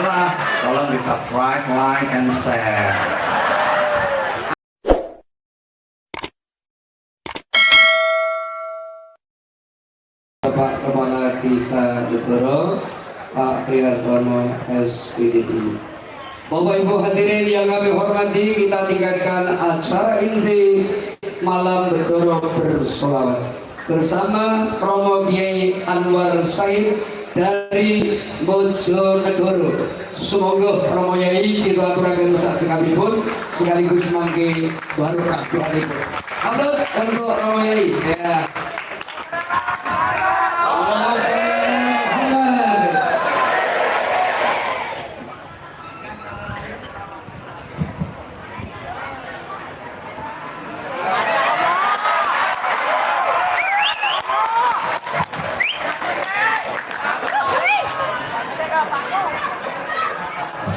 Ayolah, tolong di subscribe, like, and share. Bapak Kepala Desa Dedoro, Pak Prihartono SPDI. Bapak Ibu hadirin yang kami hormati, kita tinggalkan acara inti malam Dedoro bersolawat bersama Romo Kiai Anwar Said dari Bojonegoro. Semoga Romo Yai kita aturaken sakjengipun sekaligus mangke barokah doanipun. Abdul untuk Romo Yai ya.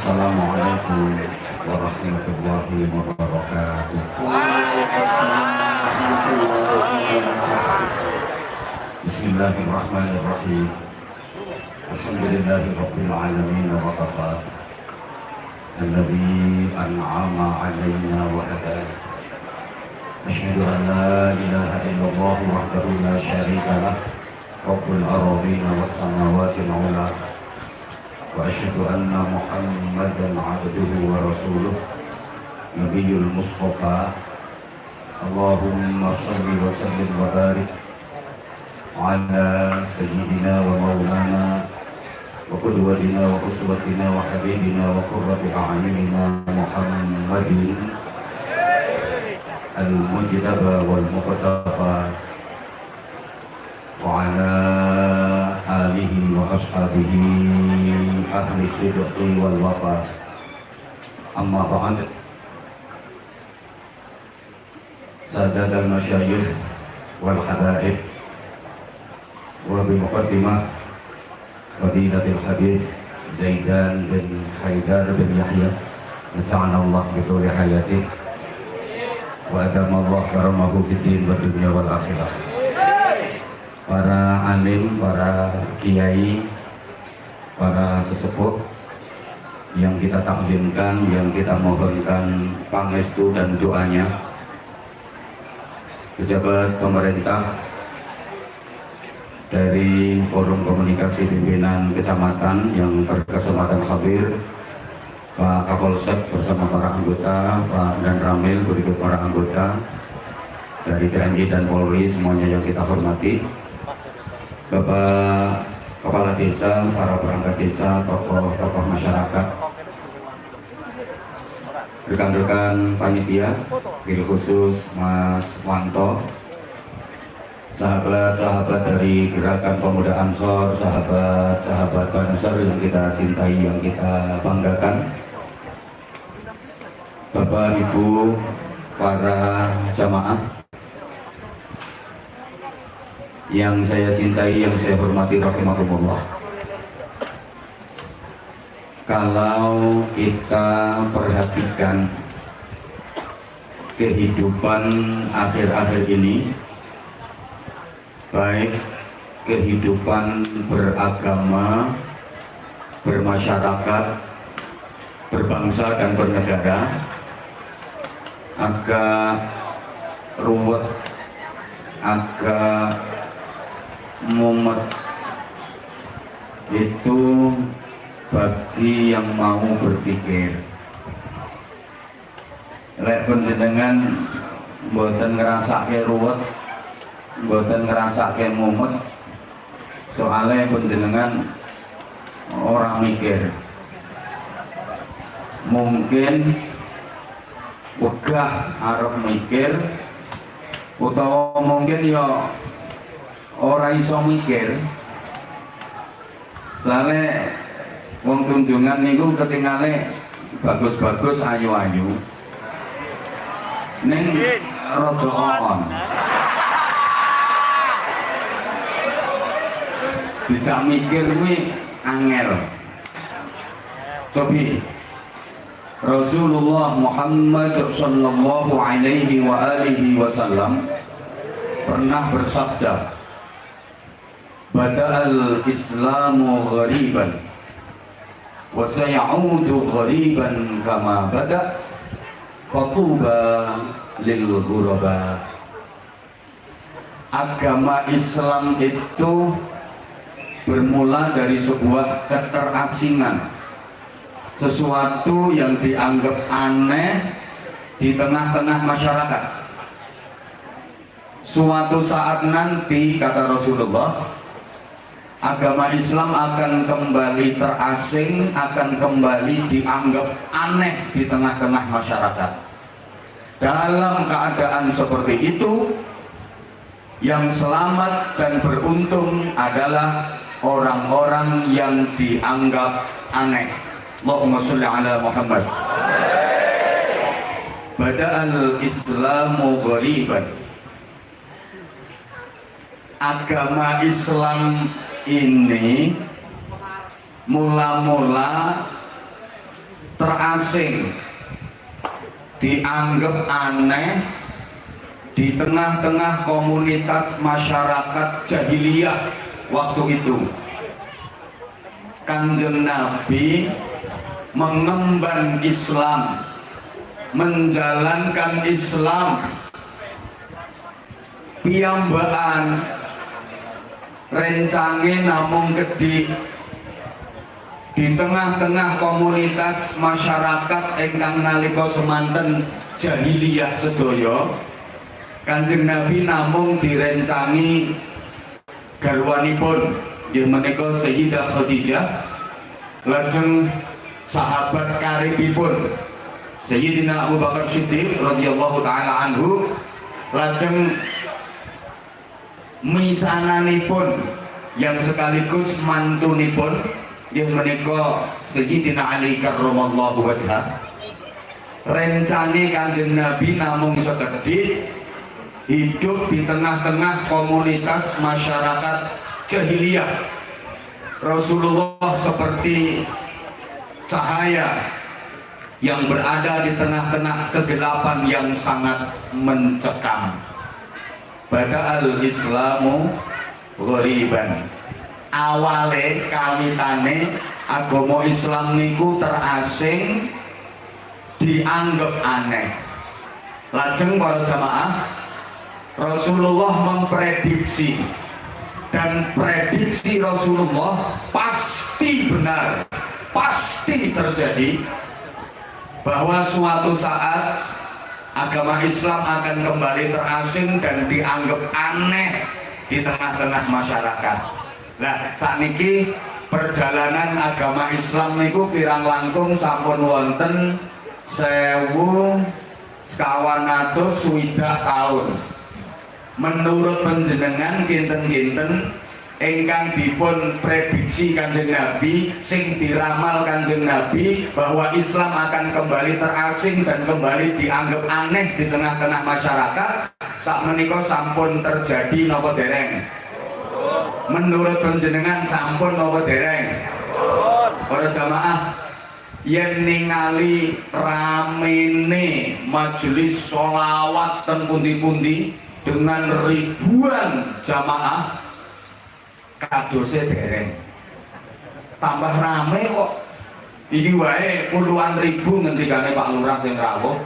Assalamualaikum warahmatullahi wabarakatuh. Bismillahirrahmanirrahim. Alhamdulillahi rabbil alamin wa kafa. Alladzi an'ama 'alaina wa hadana. Asyhadu an la ilaha illallah wahdahu la syarika lah. Rabbul ardina was samawati al-'ula. وأشهد أن محمدا عبده ورسوله نبي المصطفى اللهم صل وسلم وبارك على سيدنا ومولانا وقدوتنا وأسوتنا وحبيبنا وقرة أعيننا محمد المجتبى والمقتفى وعلى آله وأصحابه أهل الصدق والوفاء. أما بعد، سادة المشايخ والحبائب، وبمقدمة فضيلة الحبيب زيدان بن حيدر بن يحيى متعنا الله بطول حياته وأدام الله كرمه في الدين والدنيا والآخرة. Para alim, para kiai, para sesepuh yang kita takdimkan, yang kita mohonkan pangestu dan doanya, pejabat pemerintah dari Forum Komunikasi Pimpinan Kecamatan yang berkesempatan hadir, Pak Kapolsek bersama para anggota, Pak Dan Ramil berikut para anggota dari TNI dan Polri semuanya yang kita hormati, Bapak Kepala Desa, para perangkat desa, tokoh-tokoh masyarakat, rekan-rekan panitia, bil khusus Mas Wanto, sahabat-sahabat dari Gerakan Pemuda Ansor, sahabat-sahabat Banser yang kita cintai, yang kita banggakan, Bapak Ibu, para jamaah yang saya cintai, yang saya hormati, rahimakumullah. Kalau kita perhatikan kehidupan akhir-akhir ini, baik kehidupan beragama, bermasyarakat, berbangsa dan bernegara, agak ruwet, agak mumet itu bagi yang mau berpikir. Lek panjenengan mboten ngrasake ruwet, mboten ngrasake mumet, soalnya panjenengan orang mikir. Mungkin wegah arep mikir, utawa mungkin ya ora iso mikir. Soalnya wong kunjungan niku ketingale bagus-bagus, ayu-ayu, ning rada on. Dijak mikir kuwi angel. Cobi Rasulullah Muhammad sallallahu alaihi wa alihi wasallam pernah bersabda, Bada'al Islamu ghariban wa sayaudu ghariban kama bada fatuba lil ghuraba. Agama Islam itu bermula dari sebuah keterasingan, sesuatu yang dianggap aneh di tengah-tengah masyarakat. Suatu saat nanti, kata Rasulullah, agama Islam akan kembali terasing, akan kembali dianggap aneh di tengah-tengah masyarakat. Dalam keadaan seperti itu, yang selamat dan beruntung adalah orang-orang yang dianggap aneh. Allahumma sholli ala Muhammad. Bada'al Islamu ghariban. Agama Islam ini mula-mula terasing, dianggap aneh di tengah-tengah komunitas masyarakat jahiliyah waktu itu. Kanjeng Nabi mengemban Islam, menjalankan Islam, piyambakan rencange namung gede di tengah-tengah komunitas masyarakat ingkang nalika semanten jahiliyah sedaya. Kanjeng Nabi namung direncangi garwanipun inggih menika Sayyidah Khadijah, lajeng sahabat karibipun Sayyidina Abu Bakar Siddiq radhiyallahu taala anhu, lajeng misananipun yang sekaligus mantunipun inggih menika Sayyidina Ali karramallahu wajhah. Rencane Kanjeng Nabi namung sekedhik hidup di tengah-tengah komunitas masyarakat jahiliyah. Rasulullah seperti cahaya yang berada di tengah-tengah kegelapan yang sangat mencekam. Bada'al Islamu ghariban. Awale kawitane agama Islam niku terasing, dianggap aneh. Lajeng para jamaah, Rasulullah memprediksi, dan prediksi Rasulullah pasti benar, pasti terjadi, bahwa suatu saat agama Islam akan kembali terasing dan dianggap aneh di tengah-tengah masyarakat. Nah, sakniki perjalanan agama Islam niku kirang langkung sampun wonten 1960 tahun. Menurut panjenengan kinten-kinten ingkang dipun prediksi Kanjeng Nabi, sing diramal Kanjeng Nabi bahwa Islam akan kembali terasing dan kembali dianggap aneh di tengah-tengah masyarakat, sakmenika sampun terjadi napa dereng? Menurut panjenengan sampun napa dereng? Para jamaah, yen ningali ramene majelis sholawat ten pundi-pundi dengan ribuan jamaah, kadose dereng. Tambah rame kok. Iki wae puluhan ribu ngendikane Pak Lurah sing rawuh.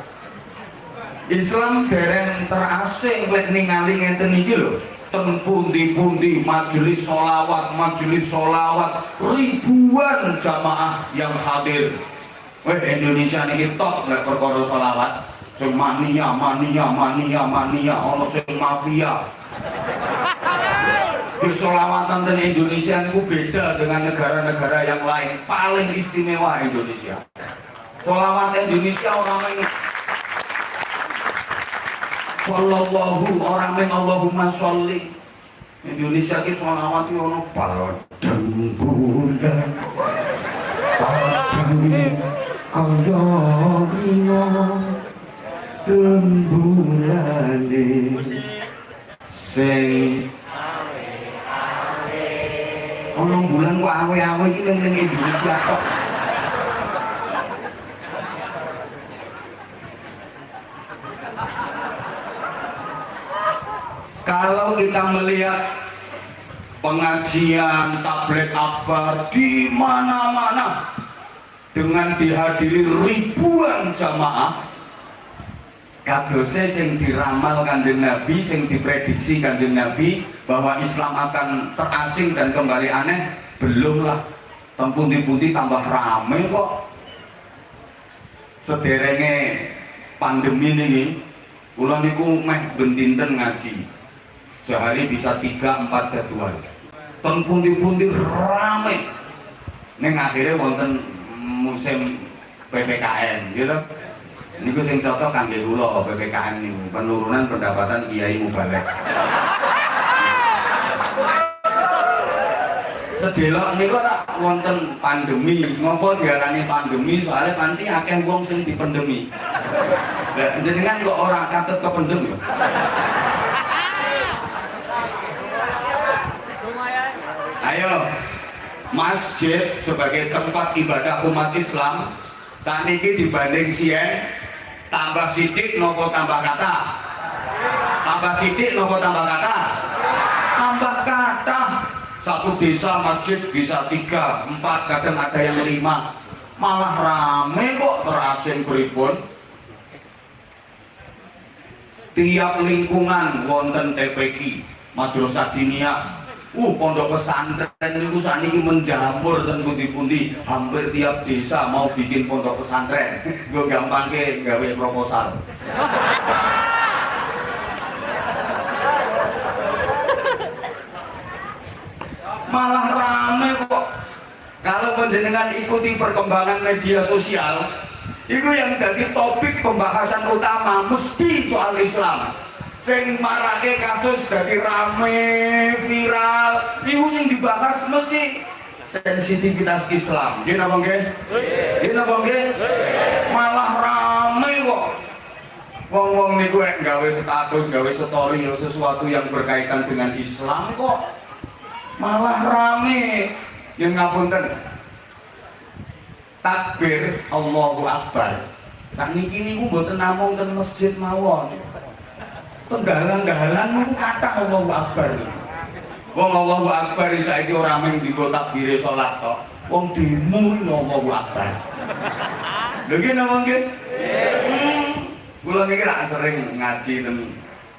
Islam dereng terasing lek ningali ngenten iki lho. Ten pundi-pundi majelis sholawat, ribuan jamaah yang hadir. Indonesia niki tok lek perkara sholawat. Sing mania, ono sing mafia. Sholawatan di Indonesia itu beda dengan negara-negara yang lain. Paling istimewa Indonesia. Sholawat Indonesia orang ini Sallallahu, orang yang Allahumma sholli. Indonesia ki sholawat itu ono padang bulan, padang kaya ino rembulane sing ono bulan kok awe-awe iki ning Indonesia kok. Kalau kita melihat pengajian tabligh akbar di mana-mana dengan dihadiri ribuan jamaah, kadose sing diramal Kanjeng Nabi, sing diprediksi Kanjeng Nabi bahwa Islam akan terasing dan kembali aneh, belumlah. Tempundi-pundi tambah rame kok. Sederenge pandemi ini, kula niku meh ben dinten ngaji. Sehari bisa 3-4 jadwal. Tempundi-pundi rame. Ning akhirnya wonten musim PPKN gitu. Niku sing cocok kangge kula PPKN niku, penurunan pendapatan kiai mubalek. Sedelok niku tak wonten pandemi, ngopo diarani pandemi soalnya panti akeh wong sing dipendemi. Lah jenengan kok ora katut kependem ya? Ayo, masjid sebagai tempat ibadah umat Islam saat ini dibanding sien tambah sidik nopo tambah kata, tambah sidik nopo tambah kata, tambah kata. Satu desa masjid bisa 3, 4, kadang ada yang 5, malah rame kok terasing pripun. Tiap lingkungan wonten TPQ, madrasah diniyah, pondok pesantren niku saniki menjamur ten pundi-pundi, hampir tiap desa mau bikin pondok pesantren. Gue gampangke gawe proposal. Malah rame kok. Kalau panjenengan ikuti perkembangan media sosial, itu yang jadi topik pembahasan utama mesti soal Islam. Sing marake kasus jadi rame, viral, itu yang dibahas mesti sensitivitas Islam. Gini apa nggih? Gini apa nggih? Malah rame kok. Wong-wong niku gawe status, gawe story sesuatu yang berkaitan dengan Islam kok malah rame. Yang ngapunten, takbir Allahu Akbar sakniki niku mboten namung ten masjid mawon, tenggalan-galan niku kathah Allahu Akbar. Wong Allahu Akbar saiki ora mung dienggo takbire salat tok, wong demo Allahu Akbar. Lho nggih napa nggih? Kula niki rak sering ngaji ten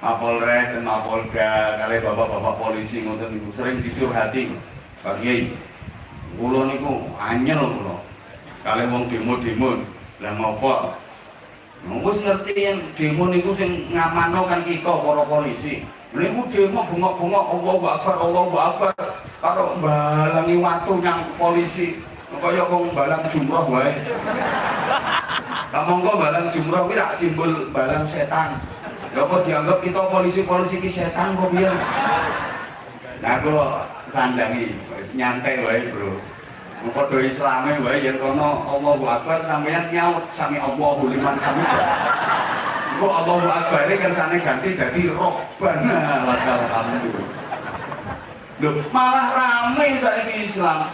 Mapolres dan Mapolda kali bapak-bapak polisi ngoten niku sering dicurhati. Pak Kiai, kula niku anyel kula. Kali wong demo-demo, lah ngopo? Wis ngerti yang demo niku sing ngamanno kan kita para polisi. Niku demo bengok-bengok Allahu Akbar, Allahu Akbar karo mbalangi watu nyang polisi. Kaya wong balang jumroh wae. Lah monggo balang jumroh kuwi rak simbol balang setan. Lha kok dianggap kita polisi-polisi ki setan kok piye? Nah kula sandangi nyantai wae, Bro. Padha Islame wae yen kono Allahu Akbar sampeyan nyaut sami Allahu liman hamidah. Kok Allahu Akbar kersane ganti dadi Rabbana lakal hamdu. Loh, malah rame saiki Islam.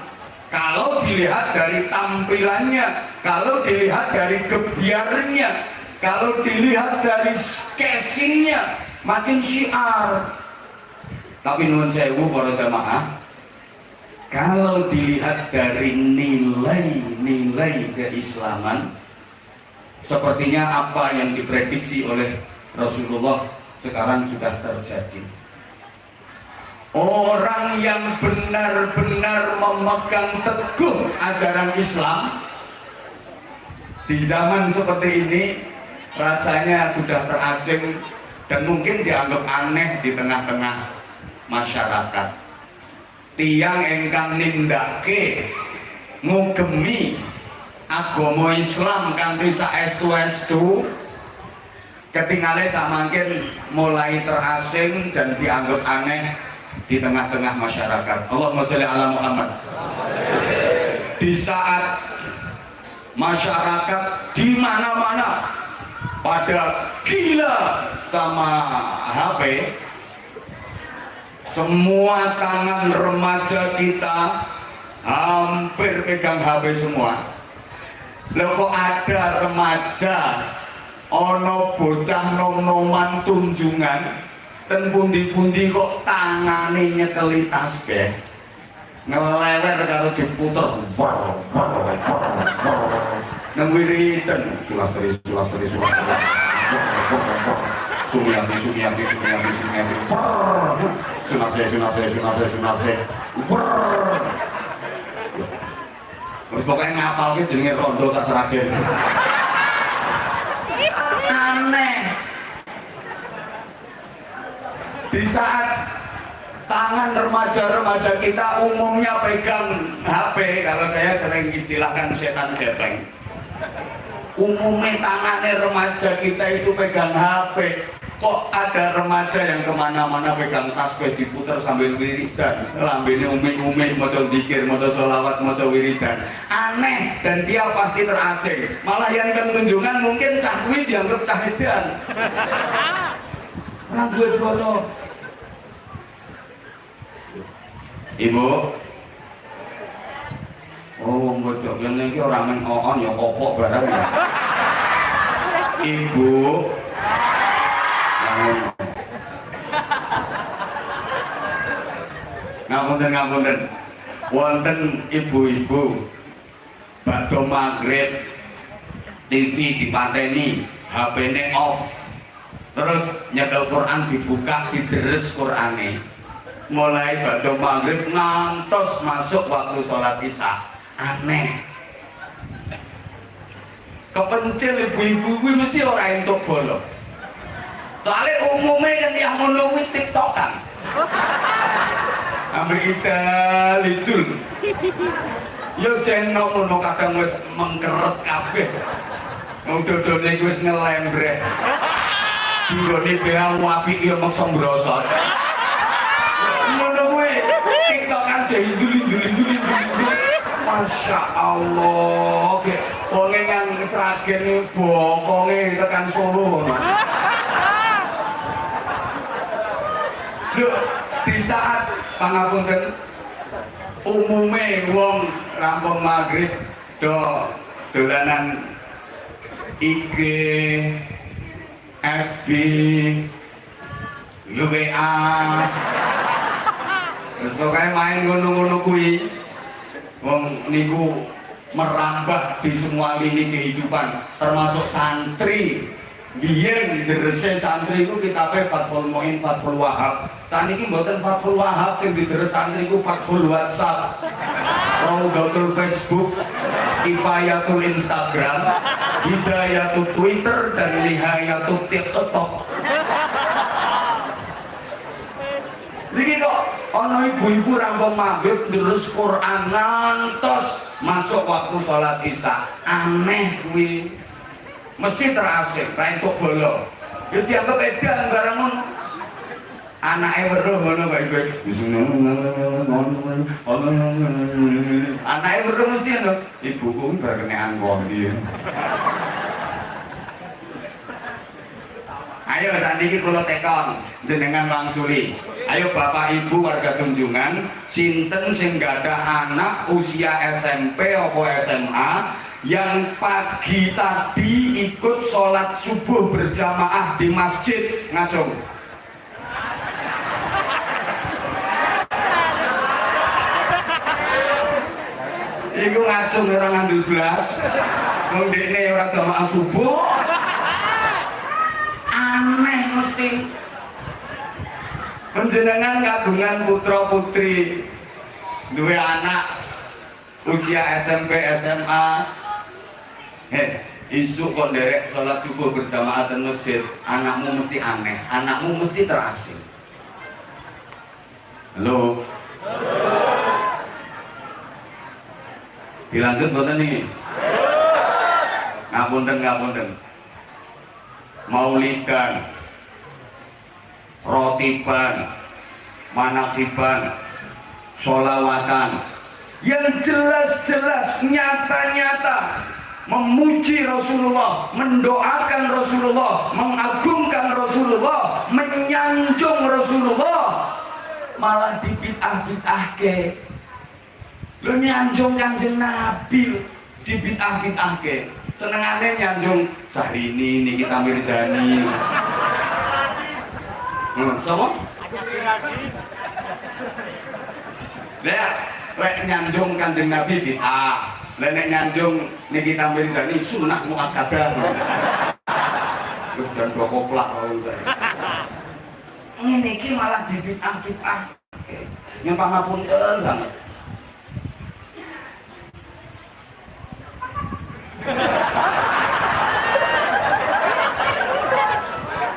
Kalau dilihat dari tampilannya, kalau dilihat dari gebiarnya, kalau dilihat dari casingnya, makin syiar. Tapi nuwun sewu para jamaah, kalau dilihat dari nilai-nilai keislaman, sepertinya apa yang diprediksi oleh Rasulullah sekarang sudah terjadi. Orang yang benar-benar memegang teguh ajaran Islam di zaman seperti ini rasanya sudah terasing dan mungkin dianggap aneh di tengah-tengah masyarakat. Tiang engkang nindake ngugemi agama Islam kanthi saestu-estu ketinggalan samangkin mulai terasing dan dianggap aneh di tengah-tengah masyarakat. Allahumma sholli ala Muhammad. Di saat masyarakat di mana-mana pada gila sama HP, semua tangan remaja kita hampir pegang HP semua. Loh kok ada remaja ono bocah nom-noman tunjungan dan pundi-pundi kok tangane nyekeli tasbih ngelewer karo diputer nang wiridan sulastri Sumiati sunatse terus pokoknya ngapal ke jenenge rondo tak seragen aneh di saat tangan remaja-remaja kita umumnya pegang HP, kalau saya sering istilahkan setan gepeng. Umumnya tangannya remaja kita itu pegang HP. Kok ada remaja yang kemana-mana pegang tasbih diputar sambil wiridan, lambene umi-umi, maca zikir, maca sholawat, maca wiridan. Aneh dan dia pasti terasing. Malah yang kunjungan mungkin cah kuwi dianggap cah edan. Orang gue dulu. Ibu, oh bocok kene iki ora men oon ya kopok barang ya. Ibu, ngapunten. Wonten ibu-ibu badhe maghrib TV dipateni, HP-ne off. Terus nyekel Quran dibuka, dideres Qurane. Mulai badhe maghrib ngantos masuk waktu sholat isya. Aneh. Kepencil ibu-ibu kuwi mesti ora entuk bolo. Soalnya umumnya kan yang ngono kuwi TikTokan. Ambek idul. Yo jeneng ngono kadang wis mengkeret kabeh. Wong dodone wis ngelembreh. Durone beang apik yo meksa mbrosot. TikTokan jadi dulu. Masya Allah, wonge yang Sragen ini bokonge tekan Solo. Loh, di saat pangapunten umume wong rampung maghrib dolanan IG, FB, WA. Terus pokoknya main ngono-ngono kuwi wong niku merambah di semua lini kehidupan termasuk santri. Biyen derese santri iku kitabe Fathul Muin, Fathul Wahab. Tani iki mboten Fathul Wahab sing didheres santri iku Fathul WhatsApp, Raudatul Facebook, Kifayatul Instagram, Hidayatul Twitter dan Nihayatul TikTok. Niki kok ana ibu-ibu rampung maghrib terus Quran ngantos masuk waktu sholat isya. Aneh kuwi. Mesti terasing, ra entuk bolo. Ya dianggap edan barang ngono. Anake weruh ngono bae. Anake weruh mesti ngono. Ibuku kuwi bar kene angkondi. Ayo saniki kula tekon jenengan wangsuli. Ayo Bapak Ibu warga Tunjungan, sinten sing gadah anak usia SMP atau SMA yang pagi tadi ikut sholat subuh berjamaah di masjid ngacung? Iku ngacung orang ngambil belas, ngundekne orang jamaah subuh. Aneh mesti. Panjenengan kagungan putra putri duwe anak usia SMP SMA isu kok derek sholat subuh berjamaah di masjid, anakmu mesti aneh, anakmu mesti terasing. Halo, dilanjut boten nih? Ngapunten maulidan, rotiban, manakiban, sholawatan yang jelas-jelas nyata-nyata memuji Rasulullah, mendoakan Rasulullah, mengagungkan Rasulullah, menyanjung Rasulullah, malah dibid'ah-bid'ahke. Lu nyanjung Kanjeng Nabi dibid'ah-bid'ahke. Senengane nyanjung Syahrini Nikita Mirzani. Sapa? Lek nyanjung Kanjeng Nabi bid'ah, Nek nyanjung Nikita Mirzani sunah muakkadah. Wis jan dua koplak wae. Ngene iki malah dibid'ah-bid'ah. Yang pangapunten banget.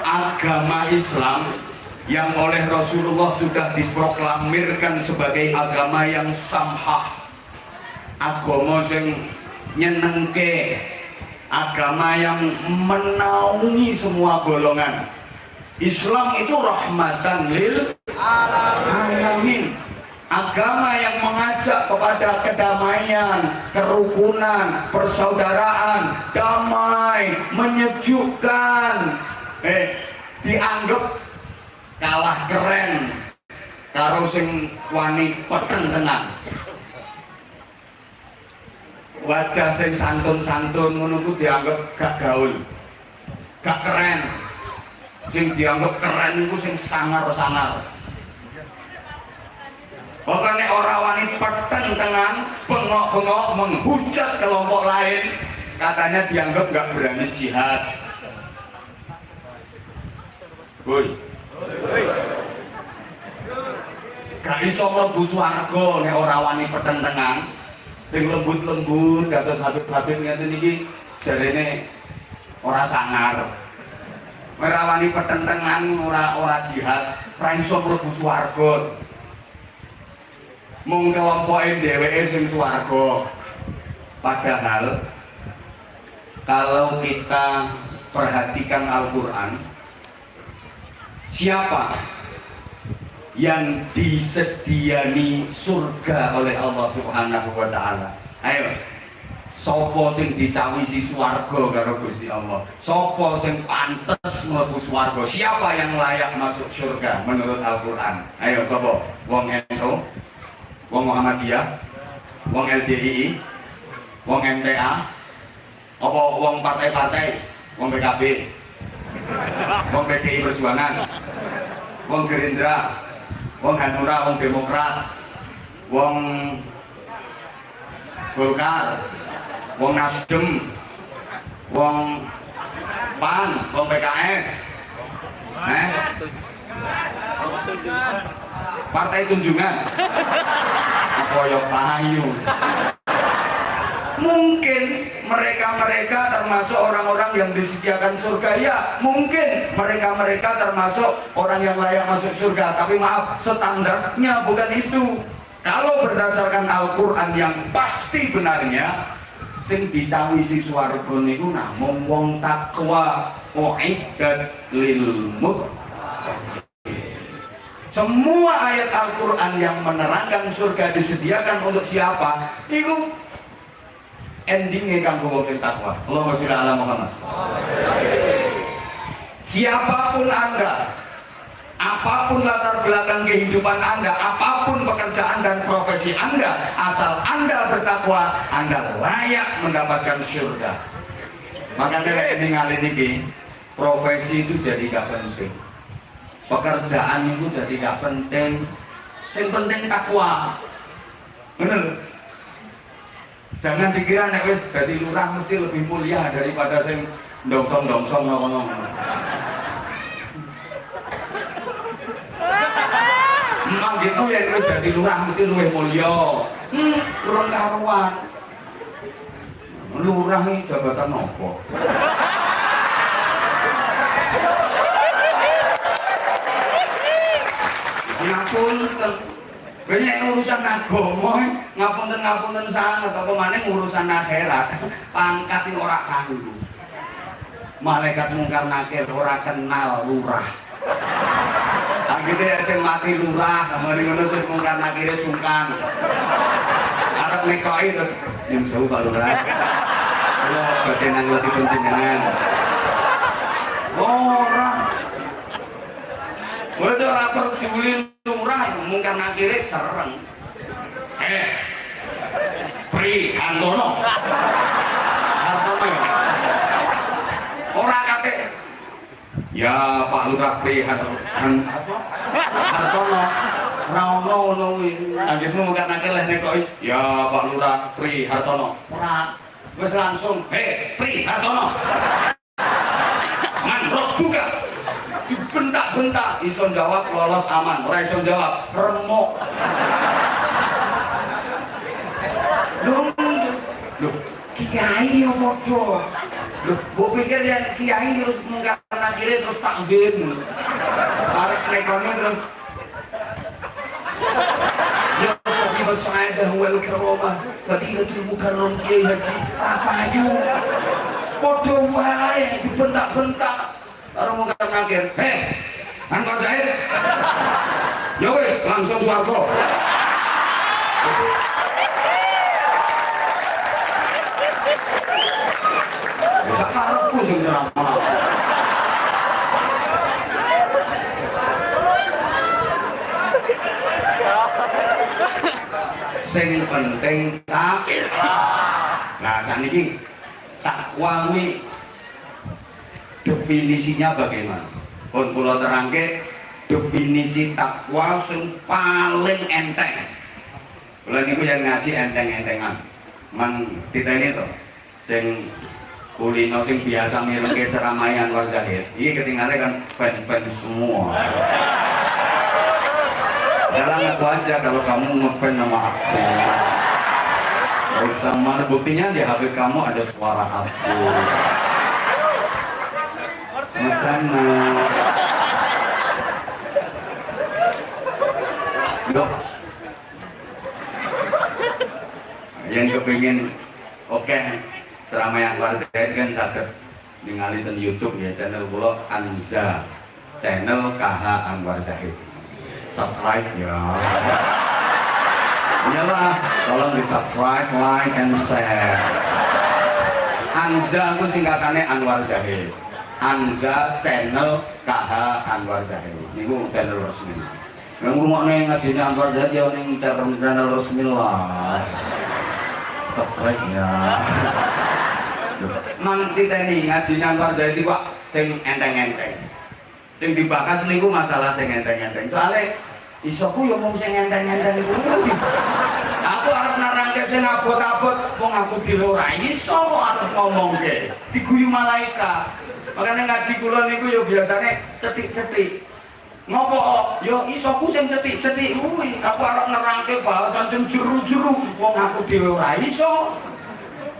Agama Islam yang oleh Rasulullah sudah diproklamirkan sebagai agama yang samhah, agama yang nyenengke, agama yang menaungi semua golongan. Islam itu rahmatan lil alamin, agama yang mengajak kepada kedamaian, kerukunan, persaudaraan, damai, menyejukkan. Dianggap kalah keren karo sing wani petentengan. Wajah sing santun-santun ngono ku dianggap gak gaul, gak keren. Sing dianggap keren iku sing sangar-sangar. Pokoknya orang wani petentengan, bengok-bengok menghujat kelompok lain, katanya dianggap gak berani jihad. Woi, gak iso mlebu swarga nek ora wani petentengan. Sing lembut-lembut kados Habib-habib ngeten iki jarene ora sangar. Ora wani petentengan, ora jihad, ora iso mlebu swarga. Mung kelompoke dheweke sing swarga. Padahal kalau kita perhatikan Al-Qur'an, siapa yang disediani surga oleh Allah Subhanahu wa taala? Ayo. Sopo sing dicawisi swarga karo Gusti Allah? Sopo sing pantes mlebu swarga? Siapa yang layak masuk surga menurut Al-Qur'an? Ayo sopo? Wong NU, wong Muhammadiyah, wong LDII, wong MTA, apa wong partai-partai, wong PKB, wong PDI Perjuangan, wong Gerindra, wong Hanura, wong Demokrat, wong Golkar, wong Nasdem, wong PAN, wong PKS, Partai Tunjungan, apa ya payu. Mungkin mereka termasuk orang-orang yang disediakan surga, ya mungkin mereka termasuk orang yang layak masuk surga, tapi maaf, standarnya bukan itu. Kalau berdasarkan Al-Quran yang pasti benarnya, sing dicawisi swarga niku namung wong takwa, uiddat lil muttaqin. Semua ayat Al-Quran yang menerangkan surga disediakan untuk siapa, itu endingnya kanggo wong sing takwa. Allahumma sholli ala Muhammad. Siapapun Anda, apapun latar belakang kehidupan Anda, apapun pekerjaan dan profesi Anda, asal Anda bertakwa, Anda layak mendapatkan surga. Makanya kayak ningali niki, profesi itu jadi gak penting, pekerjaan itu jadi gak penting, yang penting takwa. Bener? Jangan dikira nek wis dadi lurah mesti lebih mulia daripada sing ndongsong-ndongsong ngono. Gitu yang wis dadi lurah mesti luwih mulya. Kurang karuan. Lurah iki jabatan apa? Ngapunten. Banyak urusan agama, ngapunten sangat, apa maning urusan akhirat, pangkat yang ora kanggo. Malaikat mungkar nakir ora kenal lurah. Gitu ya, sing mati lurah, mari ngono terus mungkar nakire sungkan. Arep nekoki terus nyun sewu Pak Lurah. Kula badhe nang letipun jenengan. Ora. Ora peduli lurah mungkar nakire tereng. Pri Antono. Hartono ya. Ora kate. Ya Pak Lurah Pri Hartono. Ora ono ngono kuwi. Anggitmu ngakake leh nek kok ya Pak Lurah Pri Hartono. Ora. Wis langsung, "Hei, Pri Hartono." Mandrok buka. Dibentak-bentak, iso jawab lolos aman, ora iso jawab remuk. Loh, kiai ya bodoh. Loh, mbok pikir ya kiai terus mungkar nakire terus takbir. Arep nekone terus ya Fatih Sa'idah wal Karamah, Fadilatul Mukarram Kiai Haji apa ayu. Bodoh wae dibentak-bentak. Karo mungkar nakir. Heh, Anwar Zahid. Ya wis langsung swarga. Bisa karepku sing ceramah. Sing penting takwa. Nah, saniki takwa kuwi definisinya bagaimana? Pun kula terangke definisi takwa sing paling enteng. Kula niku yang ngaji enteng-entengan. Man titeni to. Sing kulino sing biasa mirengke ceramah Anwar Zahid. Iki ketinggalan kan fan-fan semua. Dalam aku aja kalau kamu ngefan sama aku. Bisa mana buktinya di HP kamu ada suara aku. Masana. Dok. Yang kepingin oke ceramah yang Anwar Zahid kan saged ningali ten YouTube ya channel kula Anza. Channel KH Anwar Zahid. Subscribe ya. Iyalah, tolong di subscribe, like, and share. Anza itu singkatannya Anwar Zahid. Anza channel KH Anwar Zahid. Niku channel resmi. Yang ngomongnya ngajinya Anwar Zahid ya ning channel resmi lah. Subscribe ya. Mang titeni ngajinya Anwar Zahid kok sing enteng-enteng. Sing dibahas niku masalah sing enteng-enteng. Soale isoku yo mung sing enteng-enteng kuwi. Aku arep nerangke sing abot-abot wong aku dhewe ora iso kok arep ngomongke. Diguyu malaikat. Makane ngaji kula niku yo biasane cetik-cetik. Ngopo? Yo isoku sing cetik-cetik kuwi. Aku arep nerangke bahasan sing juru-juru wong aku dhewe ora iso.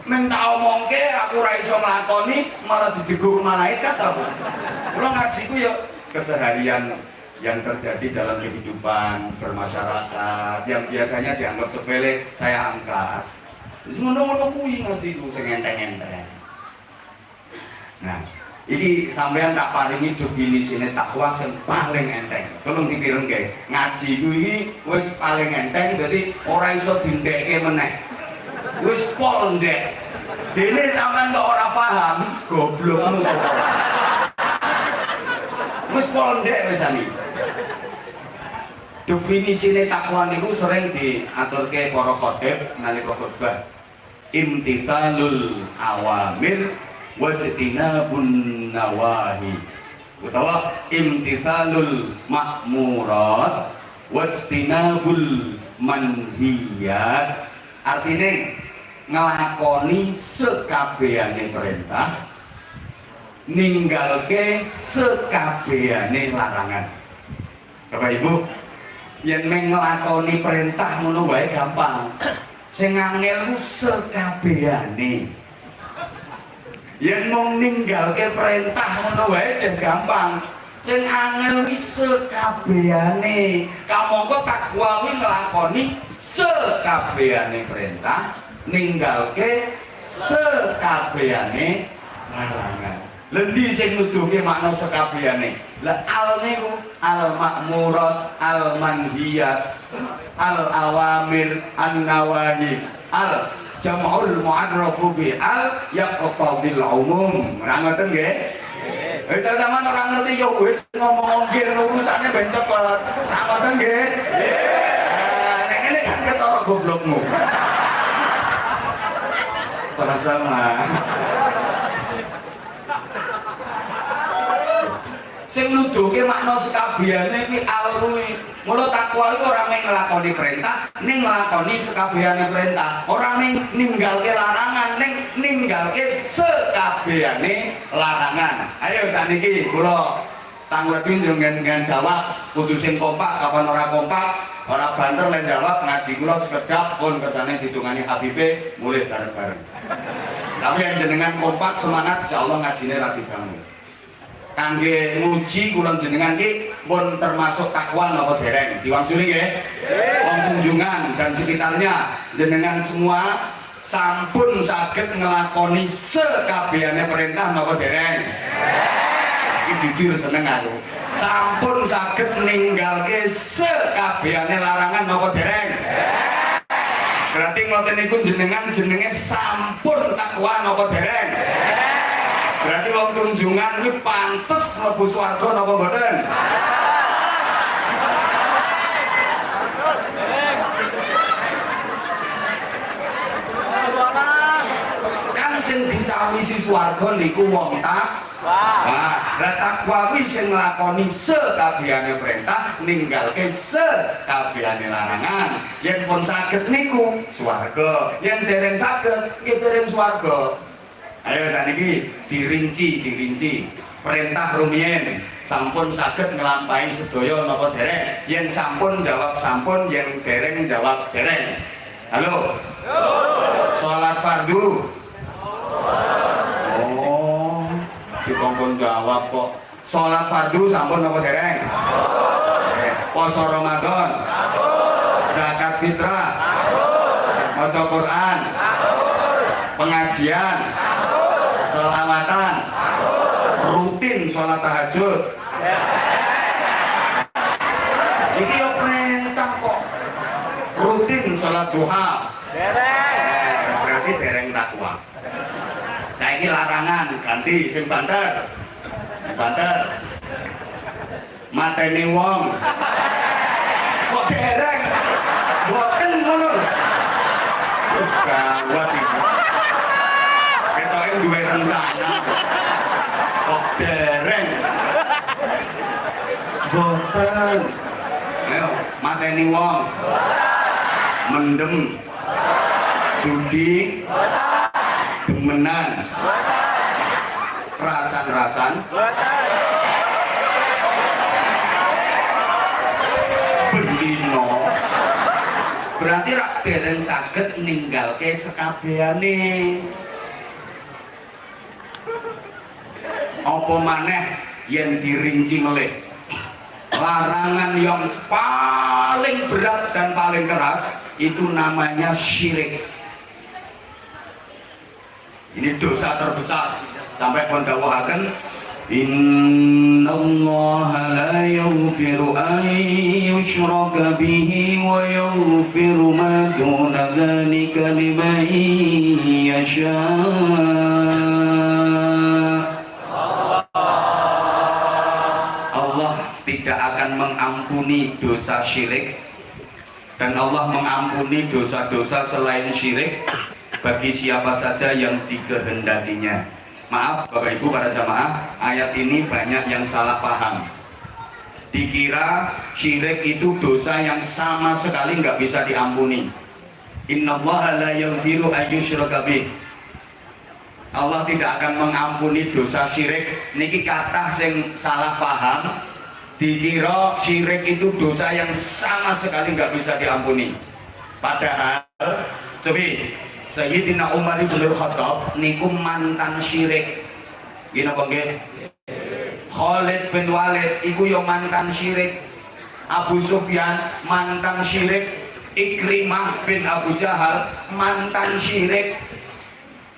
Minta omongke aku ora iso nglakoni malah dijegur malaikat aku. Kula ngajiku yo keseharian yang terjadi dalam kehidupan bermasyarakat yang biasanya dianggap sepele saya angkat. Wis ngono-ngono kuwi ngajiku sing enteng-enteng. Nah, iki sampeyan tak paringi definisine takwa sing paling enteng. Tolong dipirengke. Ngaji kuwi wis paling enteng dadi ora iso dindekke meneh. Wis pol ndek. Dene sampean kok ora paham, goblokmu kok. Wis pol ndek wis definisine takwa niku sering diaturke para khatib nalika khutbah. Imtithalul awamir wajtinabun nawahi. Utawa imtithalul ma'murat wajtinabul manhiyat. Artine nglakoni sekabehane perintah, ninggalke sekabehane larangan. Bapak Ibu, yen nglakoni perintah ngono wae gampang. Sing angel ku sekabehane. Yen mung ninggalke perintah ngono wae jen gampang. Sing angel ki sekabehane. Kamangka takwa kuwi nglakoni sekabehane perintah, ninggalke sekabehane larangan. Lendi sing nuduhke makna sekabehane. Lah al niku al ma'murat, al manhiyat, al awamir, an nawahi, al jam'ul mu'arrafu bi al yaqtadil umum. Ora ngoten nggih? Teman orang ngerti yo wis ngomong nggih urusane ben cepet. Ora ngoten nggih? Nek ngene kan ketara goblokmu. Sama-sama. Sing nuduhke makna sekabehane iki alwi. Mula takwa iku ora mung nglakoni perintah, ning nglakoni sekabehane perintah. Ora mung ninggalke larangan, ning ninggalke sekabehane larangan. Ayo sakniki kula tangletin dengan jawab kudu sing kompak kapan ora kompak, ora banter lan jawab ngaji kula sekedap pun kersane ditungani Habibe mulih bareng-bareng. Tapi yang jenengan kompak semangat insyaallah ngajine ra diganggu. Kangge nguji kula jenengan iki pun termasuk takwa napa dereng? Diwangsuli nggih? Wong kunjungan dan sekitarnya jenengan semua sampun saged ngelakoni sekabehane perintah napa dereng? Iki jujur seneng aku. Sampun saged ninggalke sekabehane larangan napa dereng? Berarti ngoten niku jenengan jenenge sampun takwa napa dereng? Berarti wong kunjungan iki pantes mlebu swarga napa mboten? Kan sing dicawisi swarga niku wong takwa. Nah, takwa kuwi sing nglakoni sekabehane perintah, ninggalke sekabehane larangan. Yen pun saged niku swarga, yen dereng saged nggih dereng swarga. Ayo sakniki dirinci. Perintah rumiyin sampun saged nglampahi sedaya napa dereng? Yen sampun jawab sampun, yen dereng jawab dereng. Halo. Salat fardu. Oh, dikongkon jawab kok. Salat fardu sampun napa dereng? Poso Ramadan. Zakat fitrah. Maca Quran. Pengajian. Selawatan. Rutin sholat tahajud. Iki yo perintah kok. Rutin sholat duha. Berarti dereng takwa. Saiki larangan ganti sing banter. Banter. Mateni wong. Kok dereng? Boten ngono. Gawat iki. Ketoke duwe rencana. Kok dereng? Boten. Ayo, mateni wong. Mendem. Judi. Demenan. Rasan-rasan. Bendino. Berarti rak dereng saged ninggalke sekabehane. Apa maneh yang dirinci melih larangan yang paling berat dan paling keras itu namanya syirik. Ini dosa terbesar sampai pendawuhaken innallaha la yaghfiru an yushraka bihi wa yaghfiru ma duna dzalika liman yasha. Tidak akan mengampuni dosa syirik dan Allah mengampuni dosa-dosa selain syirik bagi siapa saja yang dikehendakinya. Maaf Bapak Ibu para jamaah, ayat ini banyak yang salah paham. Dikira syirik itu dosa yang sama sekali nggak bisa diampuni. Innallaha la yaghfiru ayyushraka bih. Allah tidak akan mengampuni dosa syirik. Niki kata sing salah paham. Dikira syirik itu dosa yang sama sekali nggak bisa diampuni. Padahal, cobi Sayyidina Umar bin Khattab niku mantan syirik. Gini apa nggih? Khalid bin Walid iku yo mantan syirik. Abu Sufyan mantan syirik. Ikrimah bin Abu Jahal mantan syirik.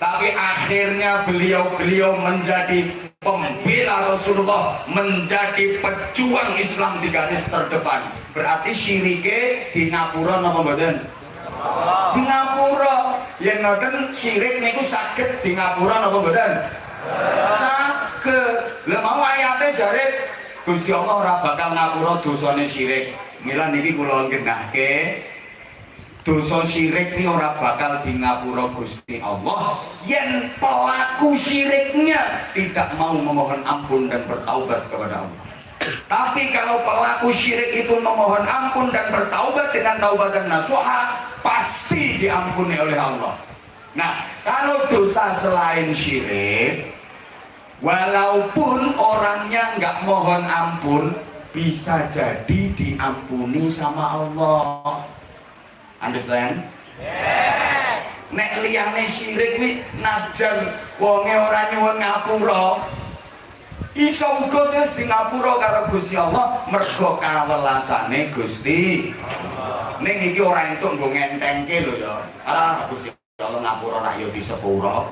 Tapi akhirnya beliau menjadi pembela Rasulullah, menjadi pejuang Islam di garis terdepan. Berarti syirike di ngapura napa mboten? Di ngapura. Yen ngoten syirik niku saged di ngapura napa mboten? Saged. Lah mau ayate jare Gusti Allah ora bakal ngapura dosane syirik. Mila niki kula genahke dosa syirik ini ora bakal di ngapura Gusti Allah yen pelaku syiriknya tidak mau memohon ampun dan bertaubat kepada Allah. Tapi kalau pelaku syirik itu memohon ampun dan bertaubat dengan taubatan nasuha, pasti diampuni oleh Allah. Nah, kalau dosa selain syirik, walaupun orangnya nggak mohon ampun, bisa jadi diampuni sama Allah. Understand? Yes. Nek liyane syirik kuwi najan wonge ora nyuwun ngapura, iso uga terus di ngapura karo Gusti Allah mergo kawelasane Gusti. Ning iki ora entuk nggo ngentengke lho ya. Alah Gusti Allah ngapura nak yo di sepura.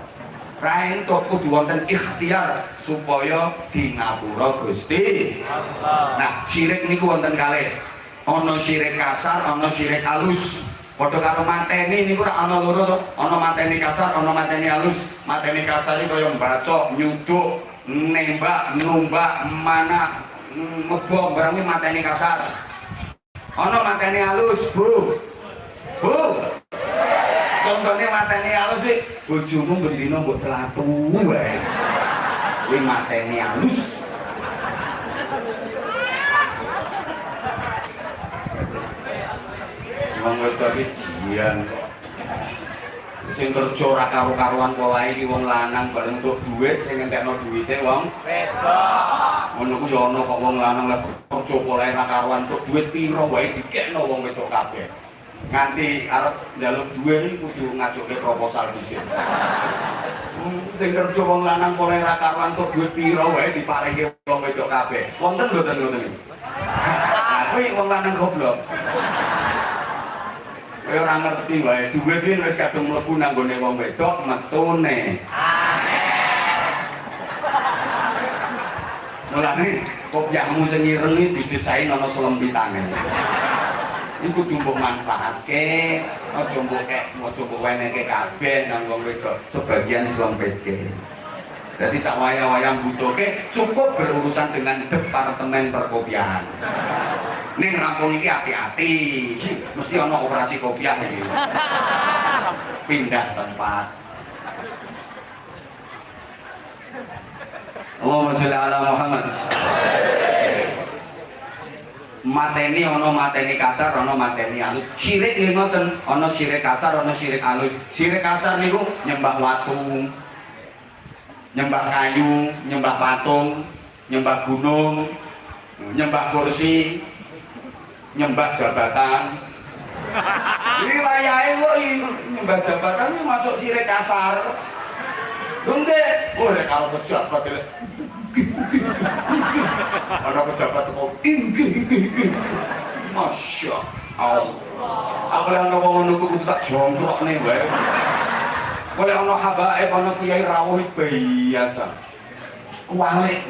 Ra entuk kudu wonten ikhtiar supaya di ngapura Gusti Allah. Nah, syirik niku wonten kalih. Ana syirik kasar, ana syirik halus. Padha karo mateni niku rak ana loro to. Ana mateni kasar, ana mateni halus. Mateni kasar iki kaya mbacok, nyuduk, nembak, numbak, mana ngebom barang iki mateni kasar. Ana mateni halus, Bu. Bu. Contohnya mateni halus sih, bojomu bendina mbok celatu wae. Kuwi mateni halus. Wong wedok iki jian. Sing kerja ora karo-karuan polahe iki wong lanang bareng entuk dhuwit sing ngentekno dhuwite wong wedok. Ngono ku ya ana kok wong lanang lek kerja polahe ora karuan entuk dhuwit piro wae dikekno wong wedok kabeh. Nganti arep njaluk dhuwit iki kudu ngajuke proposal dhisik. Sing kerja wong lanang polahe ora karuan entuk dhuwit piro wae diparingi wong wedok kabeh. Wonten mboten ngoten iki? Nah, kuwi wong lanang goblok. Kowe ora ngerti wae, dhuwit iki wis kadung mlebu nang gone wong wedok metune. Amin. Mulane kopiahmu sing ireng iki didesain ana selempitane. Iku kudu mbok manfaatke, aja mbok wenehke kabeh nang wong wedok, sebagian selempitke. Jadi sak wayah-wayah butuhke cukup berurusan dengan departemen perkopiahan. Ning rampung iki hati-hati, mesti ana operasi kopiah iki. Pindah tempat. Allahumma sholli ala Muhammad. Mateni ana mateni kasar, ana mateni halus. Syirik nggih ngoten, ana syirik kasar, ana syirik halus. Syirik kasar niku nyembah watu, nyembah kayu, nyembah patung, nyembah gunung, nyembah kursi, nyembah jabatan. Ini wayahe kok nyembah jabatan ini masuk syirik kasar. Lho boleh kalau pejabat iki. Ana pejabat kok Masya Allah. Apa yang ngomong ngono kudu tak jongkrokne wae. Boleh ana habaib, ana kiai rawuh biasa. Kualik.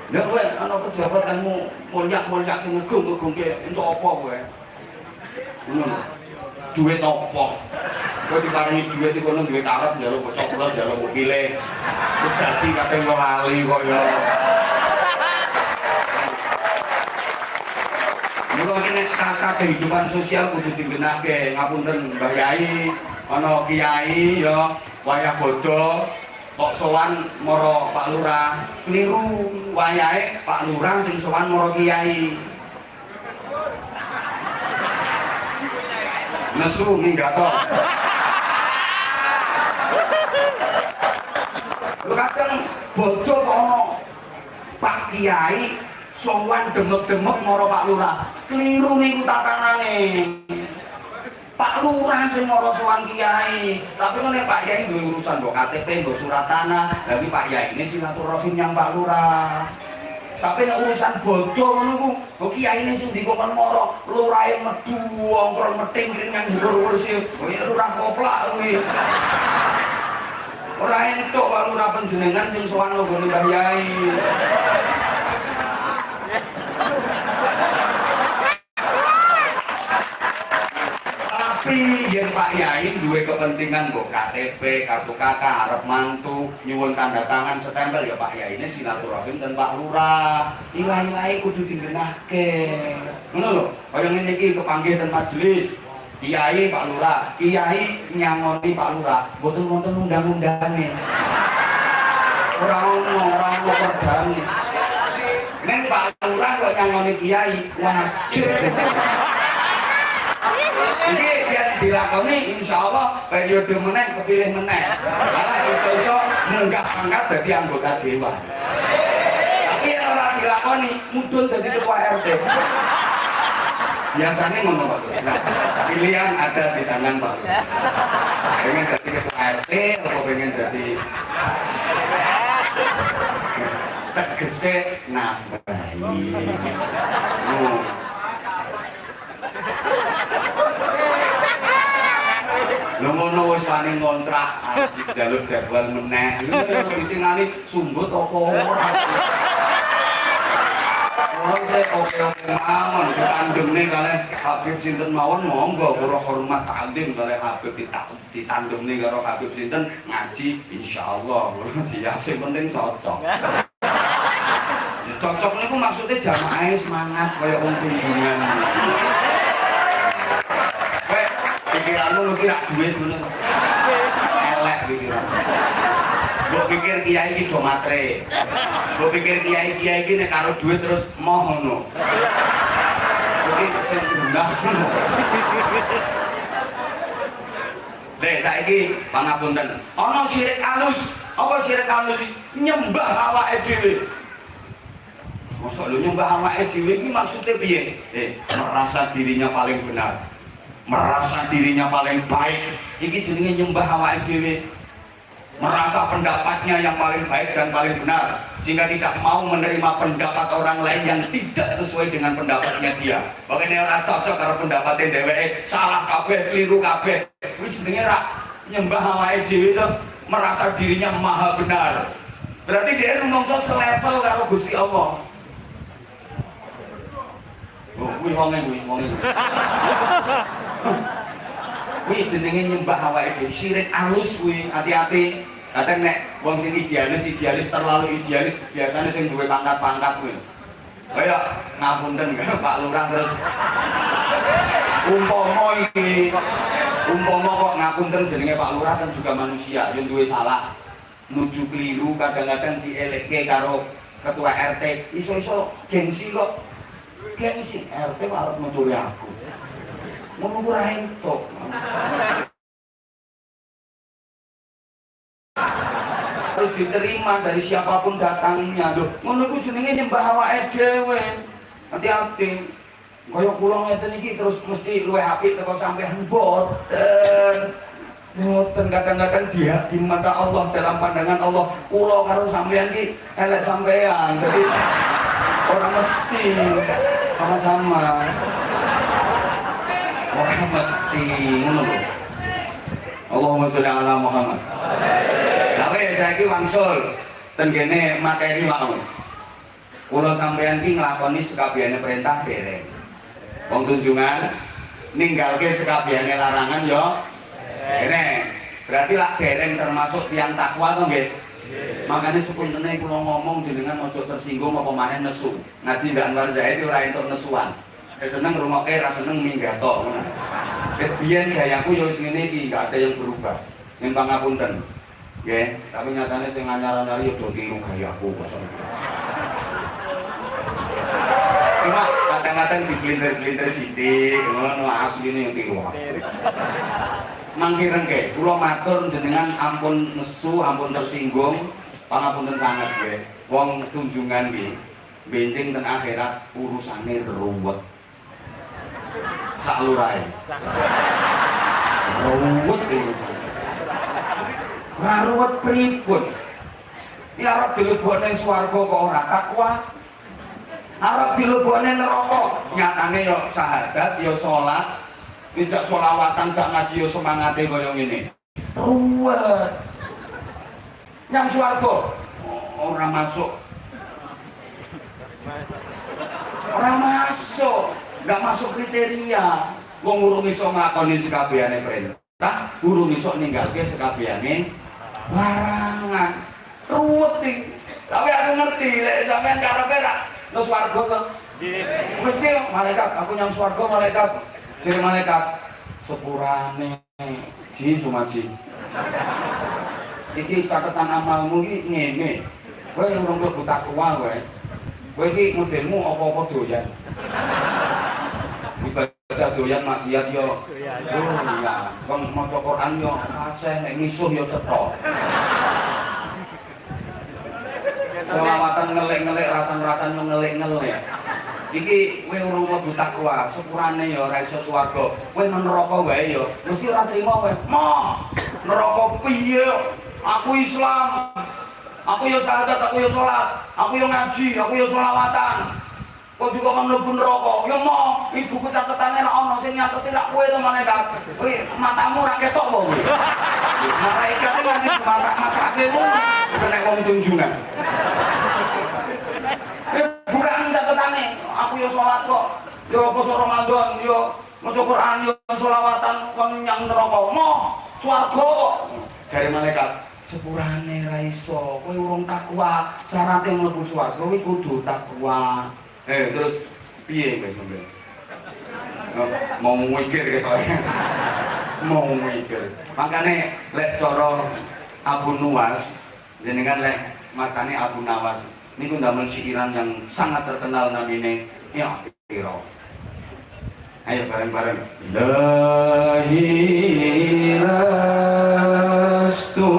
Nek kowe ana pejabat kamu mulyak-mulyak ngegum-ngegum entuk apa kowe? Ngono. Duit apa? Kowe diparingi duit iku ono duit arep njaluk coklat, njaluk pilih. Wis dadi kate yo lali kok ya. Mula iki kata kehidupan sosial kudu digenake. Ngapunten Mbah Yai, ana kiai ya wayah bodho kok sowan mara Pak Lurah, keliru wayahe Pak Lurah sing sowan mara kiai. Nesu minggato. Lho kadang bodho kok ana Pak Kiai sowan demek-demek mara Pak Lurah. Keliru niku tatanane. Pak Lurah sing mara sowan kiai, tapi nek Pak Yai duwe urusan mbok KTP, mbok surat tanah, lha iki Pak Yai ini silaturahim yang Pak Lurah. Tapi nek urusan bodho ngono ku, kok kiai ini sing dikon mara, lurahe medu, ongkron meting kirim nang dhuwur kursi. Lurah koplak kuwi. Ora entuk Pak Lurah panjenengan sing sowan nggone Mbah Yai. Tapi yen Pak Yai duwe kepentingan mbok KTP, kartu kakak, arep mantu, nyuwun tanda tangan stempel ya Pak Yai ini silaturahim dan Pak Lurah. Ilah-ilahe kudu digenahke. Ngono lho, kaya ngene iki kepanggih ten majelis. Kiai Pak Lurah, Kiai nyangoni Pak Lurah, mboten wonten undang-undange. Ora ono perdane. Nek Pak Lurah kok nyangoni Kiai, wajib. Ini yang dilakoni insya Allah periode meneh kepilih meneh. Malah iso-iso munggah pangkat jadi anggota dewan. Tapi orang dilakoni mudun jadi ketua RT. Biasanya ngono Pak. Nah, pilihan ada di tangan Pak. Pengen jadi ketua RT atau pengen jadi tegese nambahi. Lho ngono wis wani ngontrak njaluk jadwal meneh. Iki ditinggali sumbut apa ora. Wong sing oke-oke mawon ditandemne kalih Habib sinten mawon monggo kula hormat takdim kalih Habib ditandemne karo Habib sinten ngaji insyaallah kula siap sing penting cocok. Cocok niku maksudnya jamaah semangat kaya wong kunjungan. Pikiranmu mesti rak duit ngono. Elek pikiranmu. Mbok pikir kiai iki do matre. Mbok pikir kiai iki nek karo duit terus moh ngono. Iki sing gundah ngono. Dek saiki pangapunten. Ana syirik halus. Apa syirik halus iki? Nyembah awake dhewe. Mosok lho nyembah awake dhewe iki maksudnya piye? Merasa dirinya paling benar. Merasa dirinya paling baik, ini jenenge nyembah awake dhewe. Merasa pendapatnya yang paling baik dan paling benar, sehingga tidak mau menerima pendapat orang lain yang tidak sesuai dengan pendapatnya dia. Makanya ora cocok karo pendapatnya dheweke, salah kabeh, keliru kabeh. Kuwi jenenge ra nyembah awake dhewe itu merasa dirinya maha benar. Berarti dia rumangsa selevel karo Gusti Allah. Oh, kuwi wonge. Kuwi jenenge nyembah awake dhewe, syirik alus kuwi, hati-hati. Kadang nek wong sing idealis terlalu idealis, biasanya sing duwe pangkat-pangkat kuwi. Kaya ngapunten Pak Lurah terus umpama kok ngapunten jenenge Pak Lurah kan juga manusia, yang duwe salah. Nuju keliru kadang-kadang dielekke karo ketua RT, iso-iso gengsi kok. Gengsi RT arep nuturi aku. Ngono ora entuk. Harus diterima dari siapapun datangnya. Lho, ngono ku jenenge nyembah awake dhewe. Hati-hati. Kaya kula ngeten iki terus mesti luwih apik teko sampean boten. Boten kadang-kadang dia di mata Allah dalam pandangan Allah kula karo sampean iki elek sampean. Jadi orang mesti sama-sama. Orang mesti ngono lho. Allahumma sholli ala Muhammad. Lawe saiki wangsul ten kene materi mau. Kula sampeyan ki nglakoni sekabehane perintah dereng. Wong tunjungan ninggalke sekabehane larangan yo dereng. Berarti lak dereng termasuk tiang takwa to nggih? Makanya sepuntene kula ngomong jenengan ojo tersinggung apa maneh nesu. Ngaji Mbak Anwar Zaid ora entuk nesuan. Seneng ngrungokke ra seneng minggato ngono. Biyen gayaku ya wis ngene iki, gak ada yang berubah. Yen pangapunten. Nggih, tapi nyatane sing anyar-anyar ya do tiru gayaku kok. Cuma kadang-kadang dipelintir-pelintir sithik, ngono asline yang tiru aku. Mangkirengke, kula matur jenengan ampun nesu, ampun tersinggung, pangapunten sanget nggih. Wong tunjungan nggih, benjing ten akhirat urusane ruwet. Sak lurae. Ruwet urusane. Ora ruwet pripun? Ya arep dilebokne swarga kok ora takwa. Arep dilebokne neraka, nyatane ya syahadat, ya salat, dijak sholawatan, jak ngaji ya semangate kaya ngene. Ruwet. Nyang swarga ora masuk. Ora masuk, nggak masuk kriteria. Wong urung iso nglakoni sekabehane perintah, urung iso ninggalke sekabehane larangan. Ruwet. Tapi aku ngerti lek sampean karepe ra nang swarga to. Mesti malaikat, aku nyang swarga malaikat. Jere malaikat, sepurane ji sumaji. Iki catatan amalmu iki ngene. Kowe urung mlebu takwa kowe. Kowe iki modelmu apa-apa doyan. Ibadah doyan maksiat yo. Oh iya, wong maca Quran yo fasih nek ngisuh yo cetha. Selawatan ngelik-ngelik, rasan-rasan yo ngelik-ngelik. Iki kowe urung mlebu takwa, sepurane yo ora iso swarga. Kowe nang neraka wae yo, mesti ora trimo kowe. Moh, neraka piye? Aku Islam. Aku yo syahadat, aku yo salat, aku yo ngaji, aku yo selawatan. Kok juga kan mlebu neraka? Yo mau ibuku catetane nek ana sing nyateti lak kowe to malaikat. Kowe matamu ra ketok apa kowe? Malaikat iki nganti mata-matake wong kena wong tunjungan. Bukan catetane, aku yo salat kok. Yo poso Ramadan, yo maca Quran, yo selawatan kon nyang neraka. Mau swarga kok. Jare malaikat, sepurane ra iso, kowe urung takwa, syaratnya mlebu swarga kuwi kudu takwa. Terus piye kowe sampeyan? Mau mikir ketoke. Mau mikir. Makane lek cara Abu Nuwas, jenengan lek mastane Abu Nawas niku ndamel syikiran yang sangat terkenal namine I'tiraf. Ayo bareng-bareng. Ilahi lastu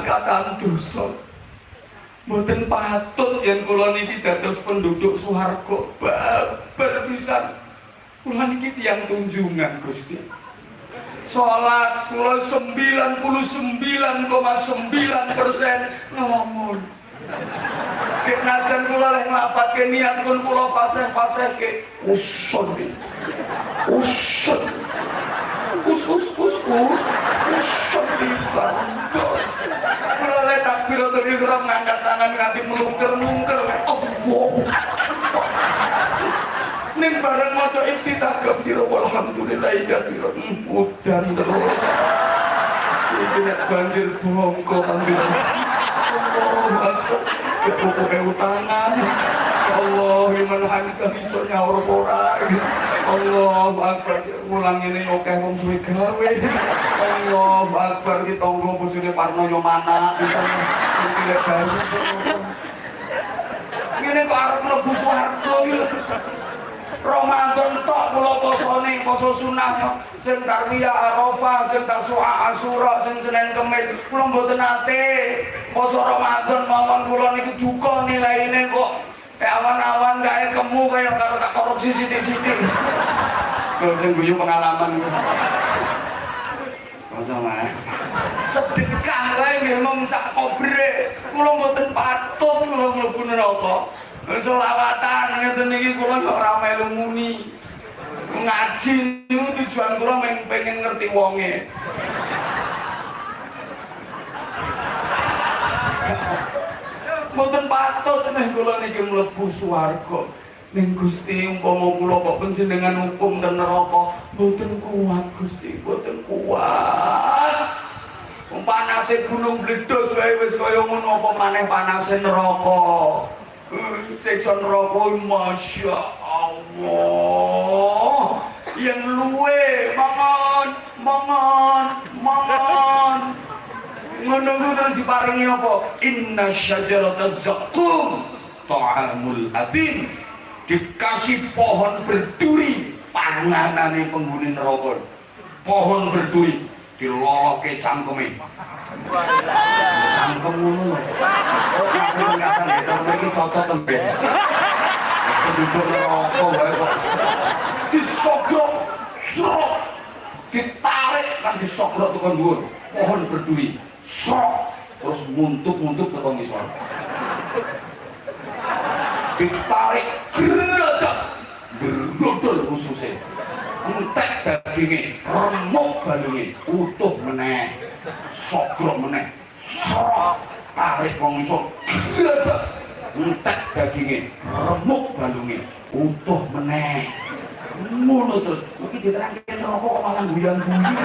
kataan dosa mboten patut yen kula niki dados penduduk swarga babar pisan. Kula niki tiyang tunjungan Gusti. Salat kula 99,9% ngelamun. Kek najan kula leh nglafatke niat pun kula fasih-fasihke usut. Usut pisan. Mulai takbiratul ihram ngangkat tangan nganti melungker-lungker. Ning bareng maca iftitah kabira walhamdulillahi katsiran. Udan terus. Iki nek banjir bongko ambil. Gak pokoknya utangan. Allah liman hamida iso nyaur ora. Allah akbar ulang ini oke wong duwe gawe. Allah akbar ki tangga bojone Parno yo mana bisa sing pilih baru. Ngene kok arep mlebu swarga iki. Ramadan tok kula posone poso sunah sing Tarwiyah Arafah, sing Tasu'a Asyura, sing Senin Kemis kula mboten nate poso Ramadan mawon kula niku duka nilaine kok awan-awan gawe kemu kaya karo tak korupsi sithik-sithik. Lho sing guyu pengalaman kok. Sama. Sedekah wae nggih mong sak kobre. Kula mboten patut kula mlebu neraka. Selawatan ngeten iki kula ora melu muni. Ngaji niku tujuan kula pengen ngerti wonge. Mboten patut nek kula niki mlebu swarga. Ning Gusti umpama kula kok panjenengan hukum ten neraka, mboten kuat Gusti, mboten kuat. Panase gunung bledos wae wis kaya ngono apa maneh panase neraka. Siksa neraka masya Allah. suwe mangan ngono terus diparingi apa? Inna syajarata zaqqum ta'amul azim, dikasih pohon berduri panganane penghuni neraka. Pohon berduri diloloke cangkeme. Cangkem ngono lho. Oh, aku singkatan ya, cangkem iki cocok tembe. Penduduk neraka wae kok. Disogrok, sok, ditarik kan disogrok tekan dhuwur. Pohon berduri, sok, terus muntuk tekan ngisor. Ditarik, gerak, berdodol khususnya. Entek dagingnya, remuk balungnya, utuh meneh, sogrok meneh, sok, tarik wong ngisor, gerak, entek dagingnya, remuk balungnya, utuh meneh. Ngono terus, mungkin diterangkan rokok kok malah guyan-guyan.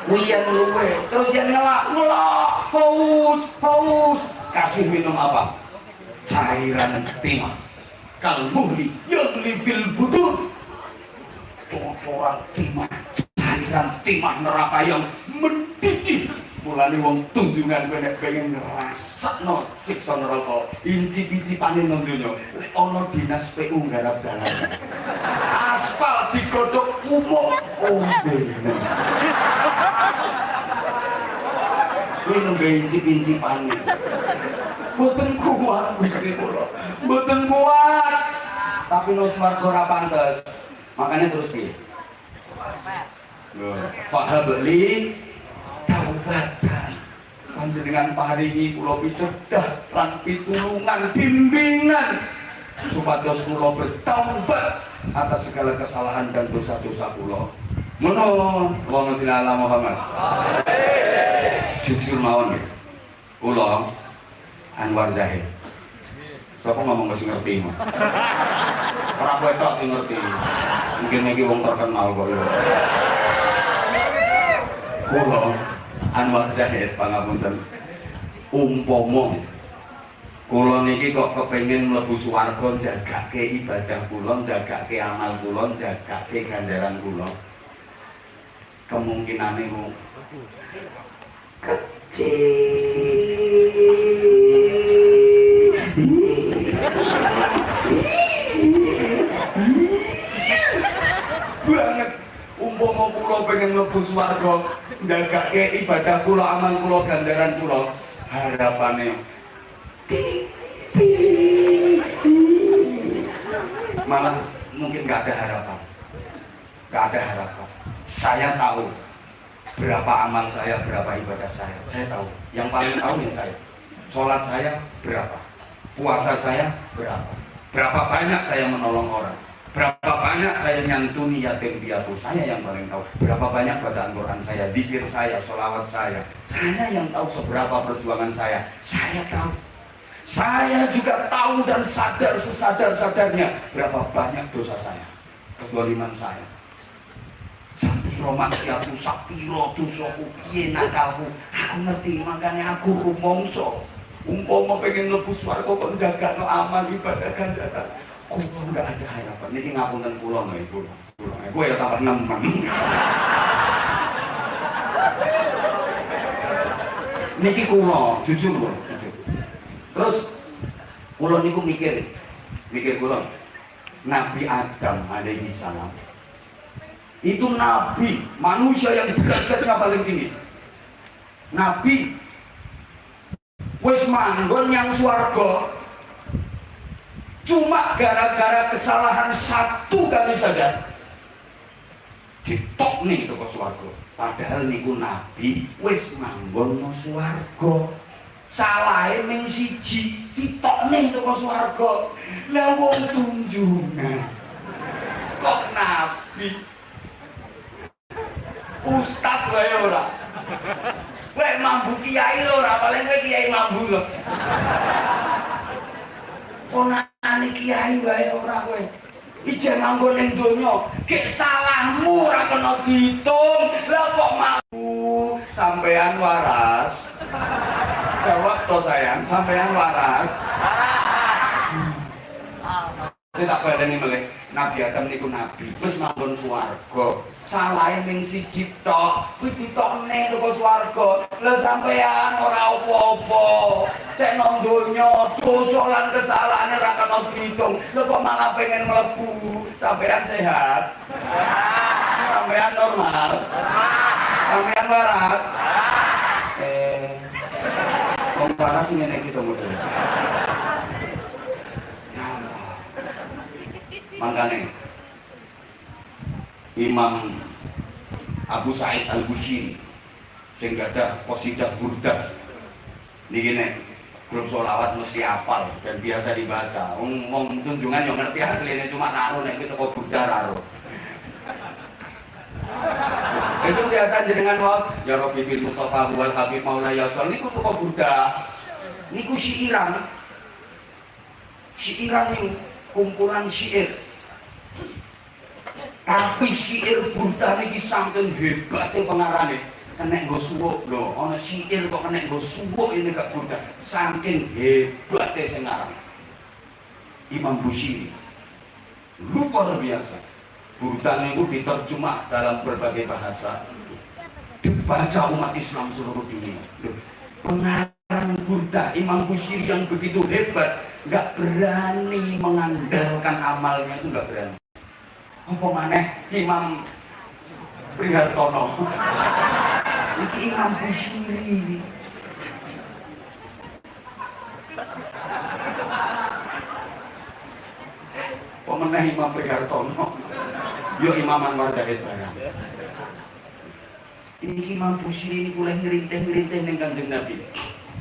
Guyan luwe, terus yang ngelak, haus. Kasih minum apa? Cairan timah. Kalmuhli yagli fil budur. Cocoran timah, cairan timah neraka yang mendidih. Mulane wong tunjungan kowe nek pengen ngrasakno siksa neraka, inci-incipane nang donya. Nek ana dinas PU nggarap dalan. Aspal digodhog umum ombenen. Kuwi nembe incip-incipane. Mboten kuat Gusti kula. Mboten kuat. Tapi no swarga ora pantes. Makanya terus piye? Fahabli taubatan, panjenengan paringi kula pitedah lan pitulungan bimbingan supados kula bertaubat atas segala kesalahan dan dosa-dosa kula. Menawa Allahumma sholli ala Muhammad. Jujur mawon nggih. Kula Anwar Zahid. Sapa ngomong wis ngerti mah. Ora kowe tok sing ngerti. Mungkin iki wong terkenal kok. Kula Anwar Zahid pangapunten, umpama kula niki kok kepengin mlebu swarga jagake ibadah kula, jagake amal kula, jagake ganjaran kula, kemungkinane kecil banget. Umpama kula pengen mlebu swarga njagake ibadah kula, amal kula, ganjaran kula, harapane malah mungkin gak ada harapan. Saya tahu berapa amal saya, berapa ibadah saya tahu. Yang paling tahu ya saya. Sholat saya berapa, puasa saya berapa banyak saya menolong orang, berapa banyak saya nyantuni yatim piatu, saya yang paling tahu. Berapa banyak bacaan Quran saya, zikir saya, sholawat saya yang tahu. Seberapa perjuangan saya tahu. Saya juga tahu dan sadar sesadar-sadarnya berapa banyak dosa saya, kezaliman saya. Sapiro maksiatku, sapiro dosaku, piye nakalku, aku ngerti. Makanya aku rumangsa umpama pengen mlebu swarga kok njagakno amal ibadah ganjaran, kula ndak ada harapan. Niki ngapunten kula nggih, kula. Kowe ya tambah nemen. Niki kula, jujur kula, jujur. Terus kula niku mikir kula, Nabi Adam alaihi salam itu nabi, manusia yang derajatnya paling tinggi. Nabi wis manggon yang swarga cuma gara-gara kesalahan satu kali saja ditok nih ke swarga. Padahal niku nabi wis manggon no swarga, salahe ming siji ditok nih ke swarga. Lah wong tunjungan kok nabi, ustad wae ora. Kowe mambu kiai ora, paling kowe kiai mambu lho. Ponakane kiai wae ora kowe. Ijen manggon ning donya, gek salahmu ora kena diitung. Lah kok mambu sampean waras. Jawab to sayang, sampean waras. tak baleni melih Nabi Adam niku nabi wis manggon swarga salahe ning siji tok kuwi ditokne teko swarga lha sampean ora apa-apa cek nang donya dosa lan kesalahane ra kena diitung lha kok malah pengen mlebu sampean sehat sampean normal sampean waras wong waras ngene iki to model makanya Imam Abu Sa'id Al-Bukhari sing gadah qasidah burdah niki nek grup sholawat mesti hafal dan biasa dibaca wong tunjungan yo ngerti asline cuma karo nek kita kok burdah karo besok biasa jenengan wae ya Rabbi bil Mustafa wal Habib Maula Yasol niku kok burdah niku syairan niku kumpulan syair tapi syair burdah niki saking hebate pengarane kena nggo suwuk lho ana syair kok kena nggo suwuk ini gak burdah saking hebate sing aran Imam Bukhari luar biasa burdah niku diterjemah dalam berbagai bahasa dibaca umat Islam seluruh dunia pengarang burdah Imam Bukhari yang begitu hebat nggak berani mengandalkan amalnya itu nggak berani apa maneh Imam Prihartono itu Imam Bukhari apa maneh Imam Prihartono yo Imam Anwar Zahid barang ini Imam Bukhari ini mulai ngerintih-ngerintih ning Kanjeng Nabi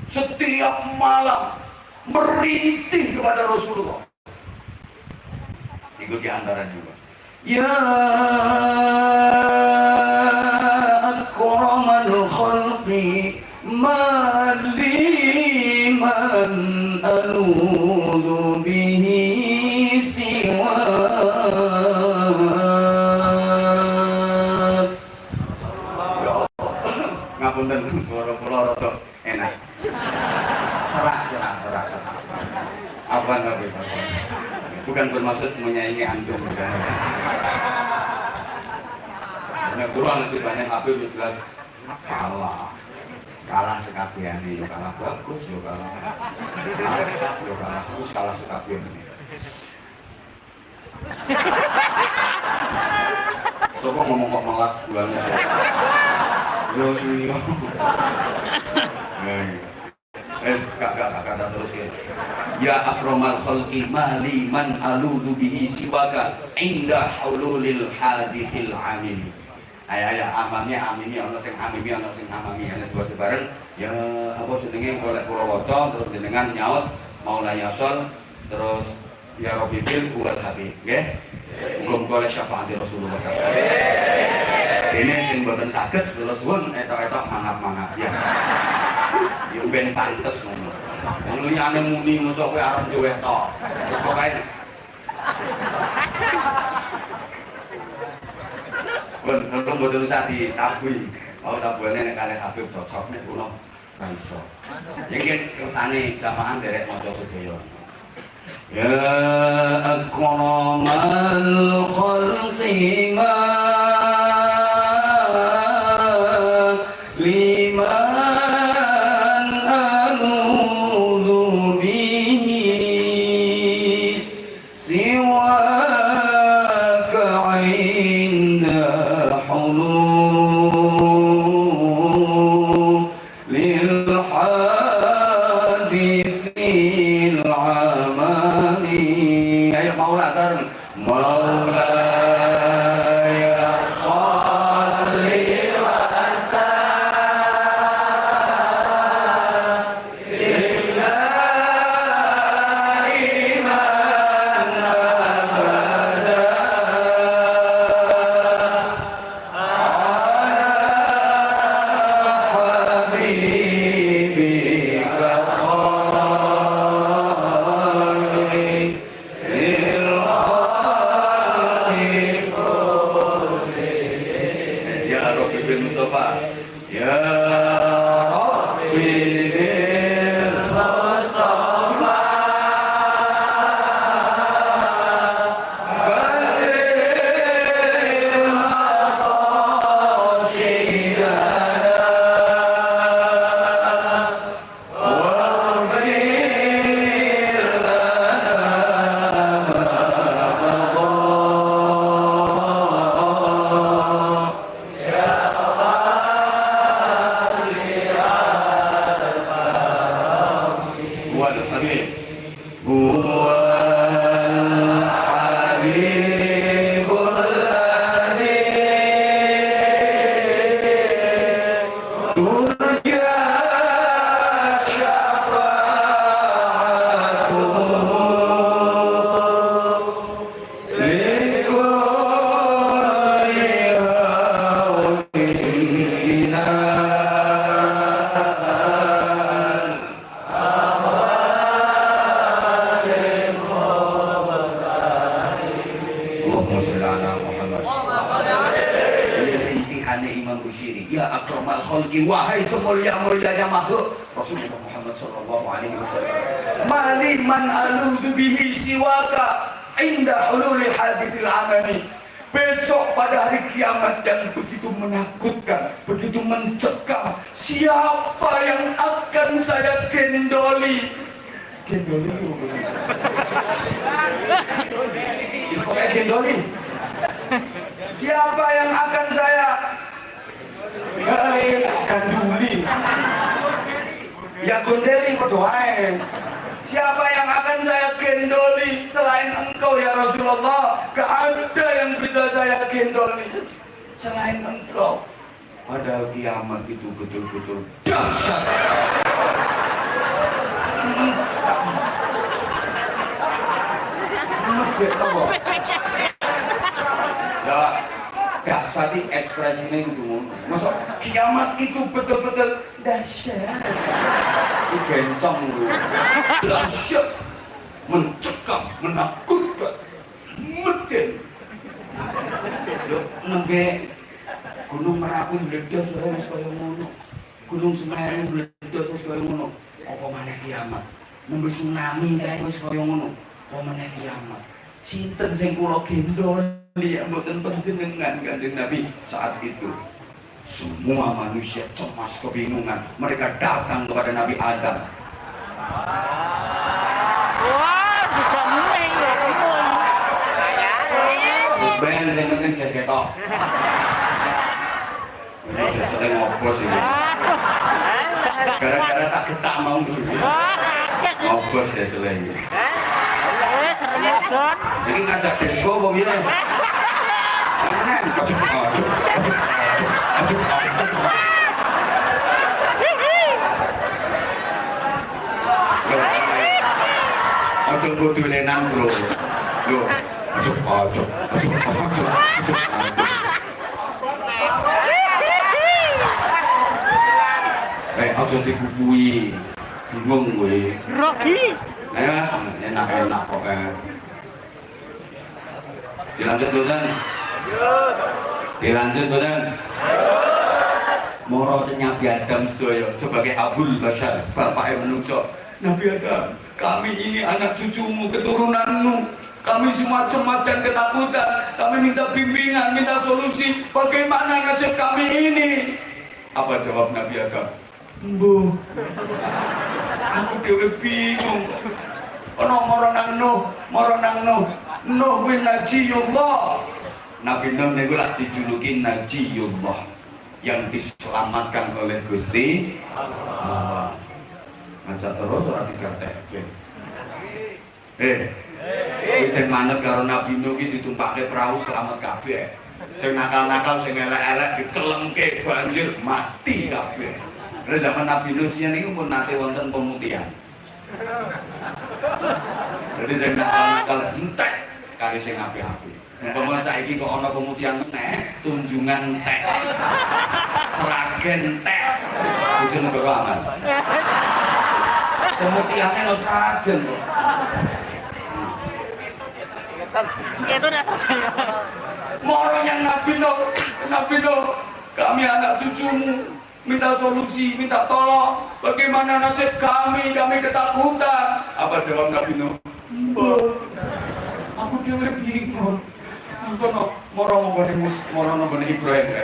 setiap malam merintih kepada Rasulullah itu diantara juga ya akramal khalqi maliman aludu bihi siwa ngapunten suara kula rada enak serak apa enggak bukan bermaksud menyaingi antum bukan banyak beruang nanti banyak Habib jelas kalah sekabian nih kalah bagus kalah asap kalah bagus kalah sekabian ini coba ngomong kok melas bulannya yo kata terus ya akramal khalqi maliman aludu bihi siwaka inda hululil hadithil amin ayah amami ana sing amimi ana sing amami ana sebareng ya apa jenenge golek kula waca terus jenengan nyaut Maula Yasol terus ya Rabbi bil wal Habib nggih muga golek syafaat Rasulullah ini sing mboten saged kula suwun etok-etok mangap-mangap ya ya ben pantes ngono wong liyane muni mosok kowe arep dhewe to terus pokoke kalau mboten usah ditabui mau tabuhane nek kalih Habib cocok nek kula ra iso iki kersane jamaah derek maca sedaya ya akramal khalqi Allahumma sholli ala Muhammad. Ini rintihannya Imam Bushiri. Ya akramal khalqi, wahai semulia-mulianya makhluk, Rasulullah Muhammad sallallahu alaihi wasallam. Mali man aludu bihi siwaka inda hululil hadithil amani. Besok pada hari kiamat yang begitu menakutkan, begitu mencekam, siapa yang akan saya gendoli? Gendoli itu kayak gendoli. Siapa yang akan saya ganduli? Ya gondeli berdoa. Siapa yang akan saya gendoli selain engkau ya Rasulullah? Gak ada yang bisa saya gendoli selain engkau. Padahal kiamat itu betul-betul dahsyat. Nah, dahsyat ekspresinya itu. Masa kiamat itu betul-betul dahsyat. Itu bencong lu. Dahsyat, mencekam, menakutkan, meden. Loh, nembe Gunung Merapi meledos wis kaya ngono. Gunung Semeru meledos wis kaya ngono. Apa maneh kiamat? Nembe tsunami kae wis kaya ngono. Apa maneh kiamat? Sinten sing kula gendoli mboten panjenengan Kanjeng Nabi saat itu. Semua manusia cemas kebingungan. Mereka datang kepada Nabi Adam. Wah, bisa mulai ya. Ben sing penting jet ketok. Ini udah sering ngobos ini. Gara-gara tak getak mau dulu. Ngobos ya selain ini. Ini ngajak disco apa bilang? Mana? Ajuk. Ajuk bodolenan bro. Yo, ajuk. Aja dibubui, bingung gue. Rogi. Enak pokoknya. Dilanjut Dan. Moro Nabi Adam sedaya sebagai Abul Bashar, bapaknya menungso. Nabi Adam, kami ini anak cucumu, keturunanmu. Kami semua cemas dan ketakutan. Kami minta bimbingan, minta solusi. Bagaimana nasib kami ini? Apa jawab Nabi Adam? Bu, aku dewe bingung. Ono moro nang Nuh win Najiyullah. Nabi Nuh niku lak dijuluki Najiyullah, yang diselamatkan oleh Gusti Allah. Ngaca terus ora digatekke. Sing manut karo Nabi Nuh iki ditumpake perahu selamat kabeh. Sing nakal-nakal sing elek-elek dikelemke banjir mati kabeh. Pada zaman Nabi Nuh ini pun nanti wonten pemutihan. Jadi saya nakal entek kali sing api-api. Umpama saiki kok ana pemutihan meneh, tunjungan entek. Seragen entek. Bojonegoro aman. Pemutihannya no seragen kok. Itu dah. Moro yang Nabi Nuh, kami anak cucumu. Minta solusi, minta tolong. Bagaimana nasib kami ketakutan. Apa jawab Nabi Nuh? Aku dewe bingung. Moro nggone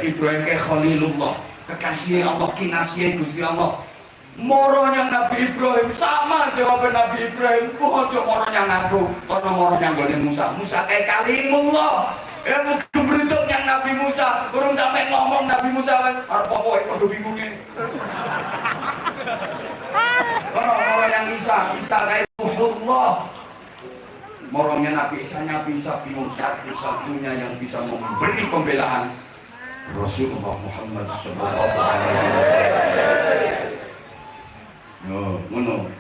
Ibrahim ke Khalilullah, kekasih Allah, kinasih Gusti Allah. Moro yang Nabi Ibrahim sama jawab Nabi Ibrahim. Ojo moro yang aku, kono moro yang nggone Musa kayak Kalimullah. Keberuntung yang Nabi Musa, urung sampai ngomong Nabi Musa arep apa padha bingunge. Orang yang Isa kayak Allah. Morongnya Nabi Isa bingung, satu-satunya yang bisa memberi pembelaan Rasulullah Muhammad sallallahu alaihi wasallam. Ngono.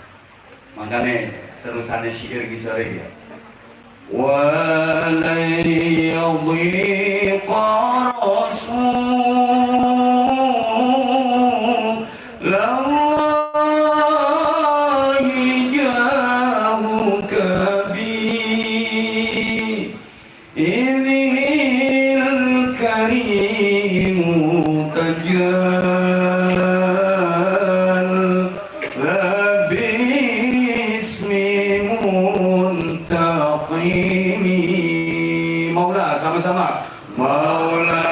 Makane terusane syair ki sore ya. وَلَنْ يَضِيقَ رَسُولَ اللَّهِ جَاهُكَ بِي Idhil karimu tajal Labismi muntaqimi. Maula, sama-sama. Maula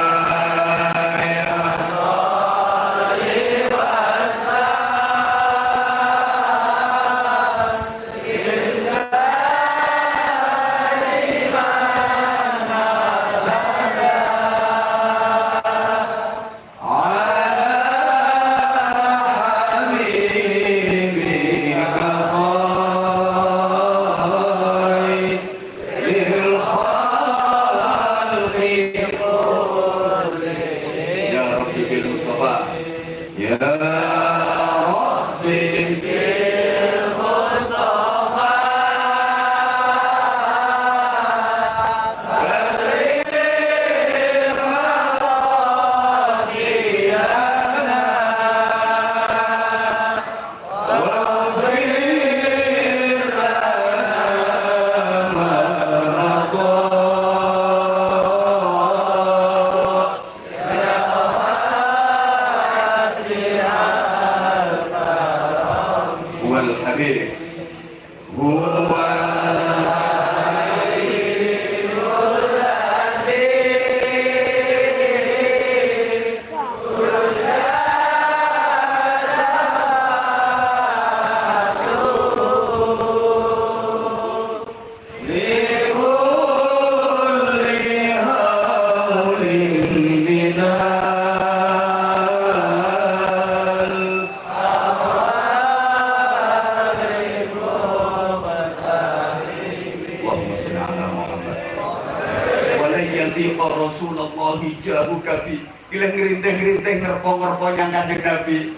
Rasulullah jahu kabi ilang ngerinteng-ngerinteng ngerpo-ngerpo yang kanjeng Nabi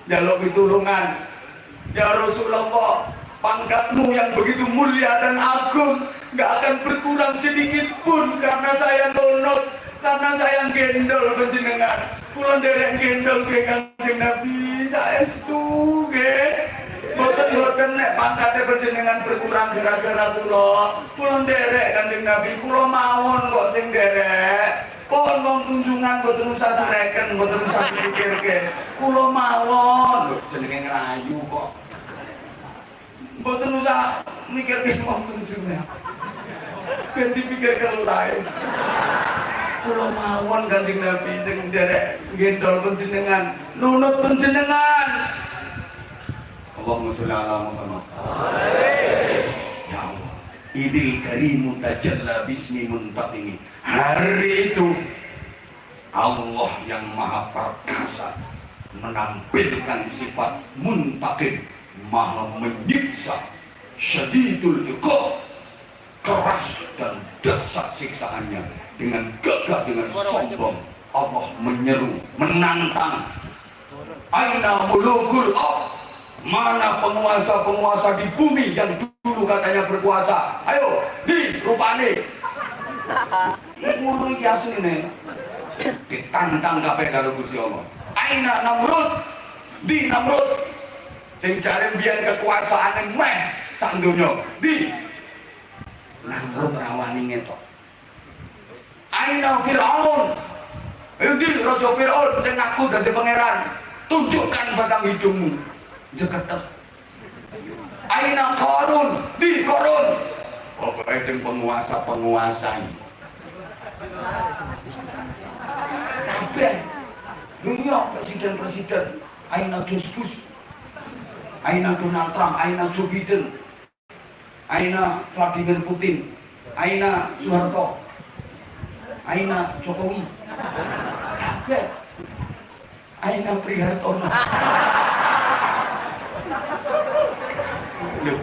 jaluk pitulungan. Ya Rasulullah, pangkatmu yang begitu mulia dan agung gak akan berkurang sedikit pun karena saya nunut, karena saya gendol panjenengan. Kula nderek gendol ke kanjeng Nabi saestu nggih. Boten nek pangkate panjenengan berkurang gara-gara kula nderek kanjeng Nabi. Kula mawon kok sing nderek. Pon wong kunjungan boten usah direken, boten usah dipikirke. Kula mawon lho jenenge ngerayu kok. Boten usah mikirke wong kunjungan. Ben dipikirke lurae. Kula mawon kanjeng Nabi sing nderek gendol panjenengan, nunut panjenengan. Allahumma sholli ala Muhammad. Ya Allah, idil karimu tajalla bismi muntaqimi. Hari itu Allah yang maha perkasa menampilkan sifat muntaqim, maha menyiksa, syadidul iqab, keras dan dahsyat siksaannya. Dengan gagah, dengan sombong Allah menyeru, menantang. Aina mulukul ardh, mana penguasa-penguasa di bumi yang dulu katanya berkuasa? Ayo, di rupane ngono iki asline ditantang kabeh karo Gusti Allah. Aina Namrud, di Namrud sing jare mbiyen kekuasaane meh sak donya. Di Namrud rawani ngetok. Aina Fir'aun, ayo di Raja Fir'aun sing ngaku dadi pangeran, tunjukkan batang hidungmu. Jeketek. Aina Qarun, di Qarun. Pokoknya sing penguasa-penguasa ini. Kabeh. Dunia presiden-presiden. Aina George Bush, aina Donald Trump, aina Joe Biden, aina Vladimir Putin, aina Soeharto, aina Jokowi. Kabeh. Aina Prihartono. Loh,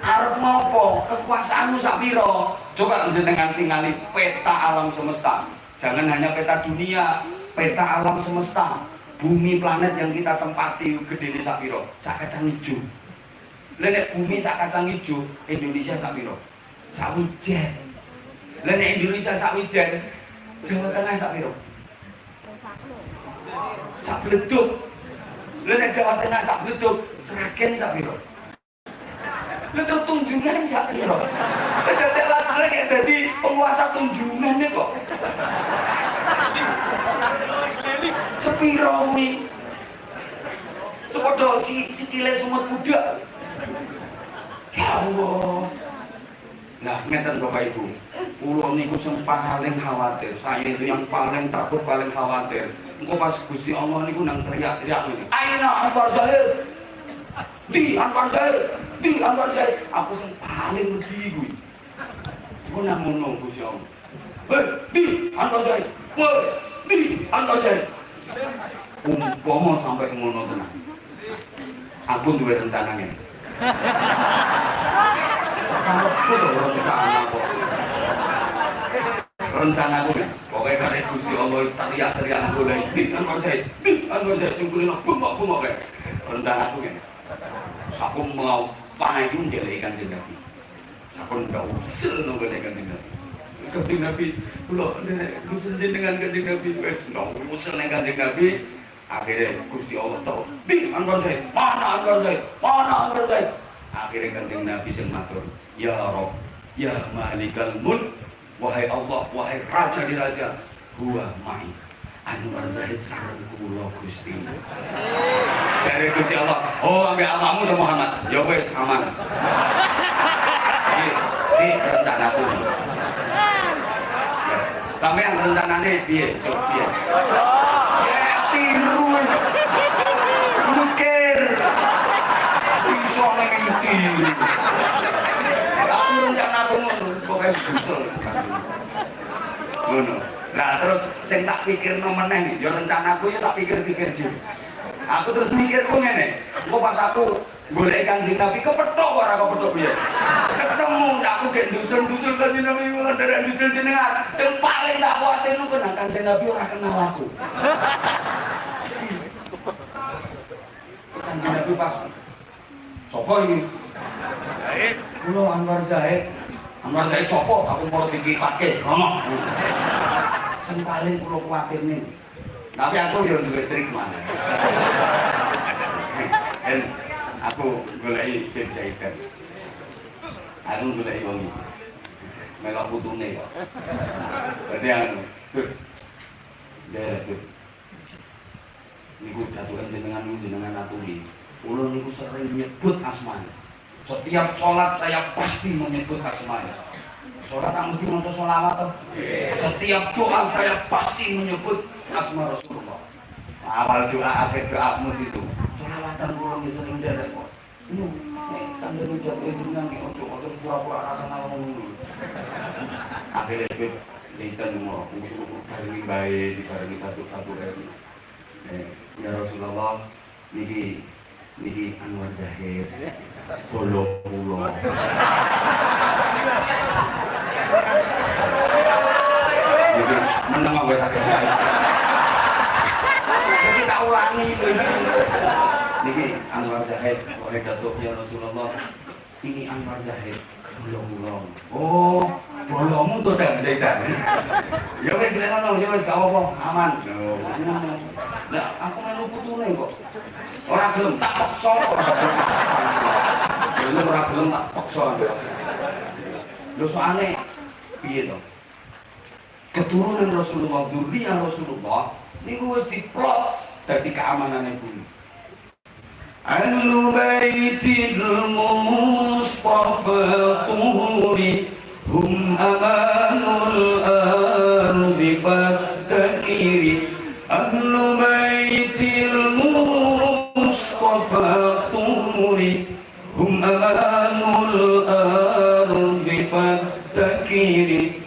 arep ngopo? Kekuasaanmu sak pira? Coba jenengan tingali peta alam semesta. Jangan hanya peta dunia, peta alam semesta. Bumi planet yang kita tempati gedene sak pira? Sak kacang ijo. Lah nek bumi sak kacang ijo, Indonesia sak pira? Sak wijen. Lah nek Indonesia sak wijen, Jawa Tengah sak pira? Sak bleduk. Lah nek Jawa Tengah sak bleduk, Sragen sak pira? Lu tunjungan sak piro. Dadi latare kayak dadi puasa tunjungan nih kok. Sepiro nih. Sepodo si kile semut kuda. Ya Allah. Nah, ngeten Bapak Ibu. Kula niku sing paling khawatir. Saya itu yang paling takut, paling khawatir. Engko pas Gusti Allah niku nang teriak-teriak ngene. Aina Anwar Zahid. Di Anwar Zahid. Di Anwar Zahid. Aku sing paling wedi kuwi. Ku nang ngono Gusti Allah. Di Anwar Zahid. Di Anwar Zahid. Umpama sampai ngono tenan. Aku duwe rencana ngene. Aku tuh rencana kok. Rencana aku nih, pokoknya karena Gusti Allah teriak-teriak mulai di Anwar Zahid sing kulino bengok-bengok kayak. Rencana aku nih, aku mau payu ndelek Kanjeng Nabi. Aku ndak usil nang Kanjeng Nabi. Kanjeng Nabi, kula nek usil dengan Kanjeng Nabi wis ndak usil nang Kanjeng Nabi. Akhirnya Gusti Allah terus di Anwar Zahid, mana Anwar Zahid, mana Anwar Zahid. Akhirnya Kanjeng Nabi sing matur, ya Rabb, ya Malikal Mulk, wahai Allah, wahai Raja di Raja, huwa ma'i. Anwar Zahid sareng kula Gusti. Jare Gusti Allah, oh ambek awakmu to Muhammad. Ya wis aman. Ini rencanaku. Sampeyan rencanane piye? Sok piye? Ya tiru. Mikir. Iso ning tiru. Aku rencanaku ngono, pokoke busel. Ngono. Nah terus sing tak pikirno meneh ya rencanaku ya tak pikir-pikir dhewe. Aku terus mikirku ngene, engko pas aku golek Kanjeng Nabi kepethuk ora kepethuk piye. Ketemu aku gek dusun-dusun Kanjeng Nabi mulan dari dusun jenengan. Sing paling tak kuatir niku nang Kanjeng Nabi ora kenal aku. Kanjeng Nabi pas sapa iki? Zahid. Kula Anwar Zahid. Anwar Zahid sapa? Aku mau dikipake. Ngomong. Sing paling kula kuatir nih. Tapi aku yo duwe trik mana. Aku goleki tim jahitan. Aku goleki wong iki. Melok putune kok. Berarti anu, derek. Niku datukan jenengan aturi. Kula niku sering nyebut asmane. Setiap sholat saya pasti menyebut asmane. Sholat tak mesti maca sholawat toh. Setiap doa saya pasti menyebut asma Rasulullah. Awal doa, akhir doa mesti itu. Sholawatan kula nggih sering derek kok. Nek kandhane ucap jenengan iki ojo terus pura-pura rasane ngono. Akhire wit jahitan mau barengi bae dibarengi katu-katu ya Rasulullah niki Anwar Zahid bolo kula. Niki meneng wae tak selesai. Iki tak ulangi niki Anwar Zahid oleh Datuk ya Rasulullah. Ini Anwar Zahid bolong-bolong. Oh, bolongmu tuh dak jahitan. Ya wis ngono, ya wis gak apa-apa, aman. Lah, aku melu putune kok. Ora gelem tak paksa kok. Ora gelem tak paksa. Lho soalnya piye to? Keturunan Rasulullah, dzurriyyah Rasulullah niku wis diplot dadi keamanane bumi. Ahlu baitil Mustafa tuhuri hum amanul ardi fattakiri. Ahlu baitil Mustafa tuhuri hum amanul ardi fattakiri.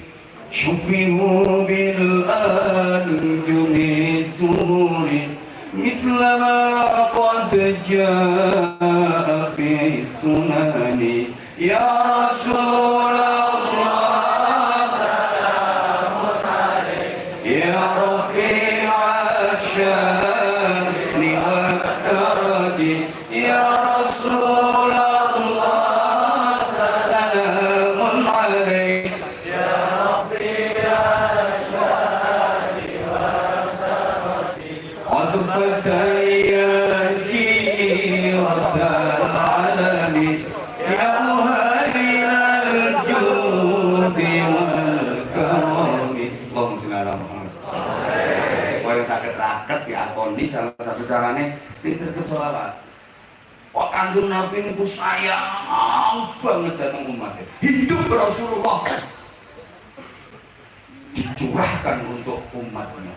Syubihu bil anjumi zuhuri مثل ما قد جاء في السنن يا رسول الله سلام عليك يا رفيع الشان والدرج يا رسول الله سلام عليك يا رفيع الشان والدرج عطفة يا جيرة العلم يا مهيل الجود والكرم diakoni salah satu carane sing sregep sholawat. Kok Kanjeng Nabi niku sayang banget datang umatnya. Hidup Rasulullah dicurahkan untuk umatnya.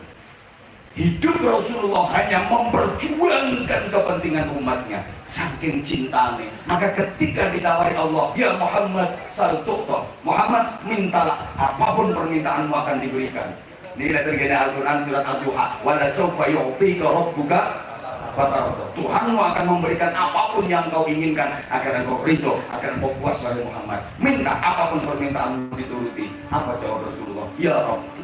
Hidup Rasulullah hanya memperjuangkan kepentingan umatnya, saking cintanya. Maka ketika ditawari Allah, ya Muhammad saltuqta, Muhammad mintalah, apapun permintaanmu akan diberikan. Ini terjadi Al-Quran surat Al-Duha, wala sawfa yu'tika rabbuka fatarda. Tuhanmu akan memberikan apapun yang kau inginkan agar engkau ridho, agar engkau puas wahai Muhammad. Minta apapun permintaanmu dituruti. Apa jawab Rasulullah? Ya Rabbi,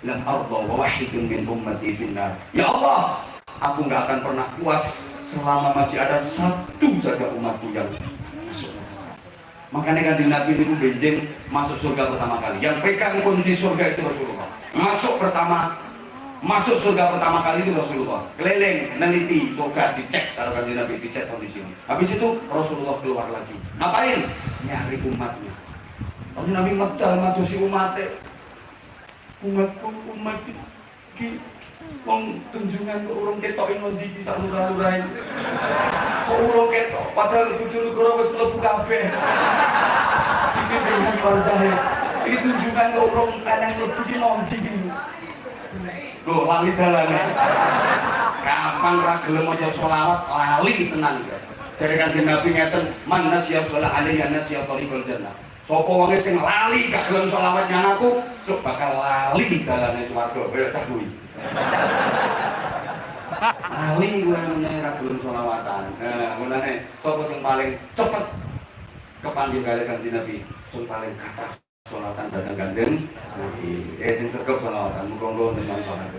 lam arda wa wahidun min ummati finnar. Ya Allah, aku nggak akan pernah puas selama masih ada satu saja umatku yang masuk. Makanya Kanjeng Nabi itu benjing masuk surga pertama kali. Yang pegang kunci surga itu Rasulullah. Masuk surga pertama kali itu Rasulullah. Keliling, neliti, surga dicek, kalau Kanjeng Nabi dicek kondisinya. Habis itu Rasulullah keluar lagi. Ngapain? Nyari umatnya. Kanjeng Nabi medal madosi umatnya. Umatku, umat iki wong tunjungan kok urung ketok ing ndi bisa lurah-lurahe. Kok urung ketok padahal Bojonegoro wis mlebu kabeh. Iki dengan bahasae. Iki tunjungan kok urung ana mlebu ki ndi iki. Lho lali dalane. Kapan ra gelem maca selawat lali tenan. Jare Kanjeng Nabi ngeten, "Man nasya sholat alaihi nasya tariqul jannah." Sapa wonge sing lali gak gelem selawat nyanaku, sok bakal lali dalane swarga. Kaya cah kuwi. Lali kuwi meneh ra gelem selawatan. Nah, mulane sapa sing paling cepet kepanggil kali Kanjeng Nabi, sing paling kathah selawatan datang Kanjeng Nabi. Sing sregep selawatan muga-muga bermanfaat.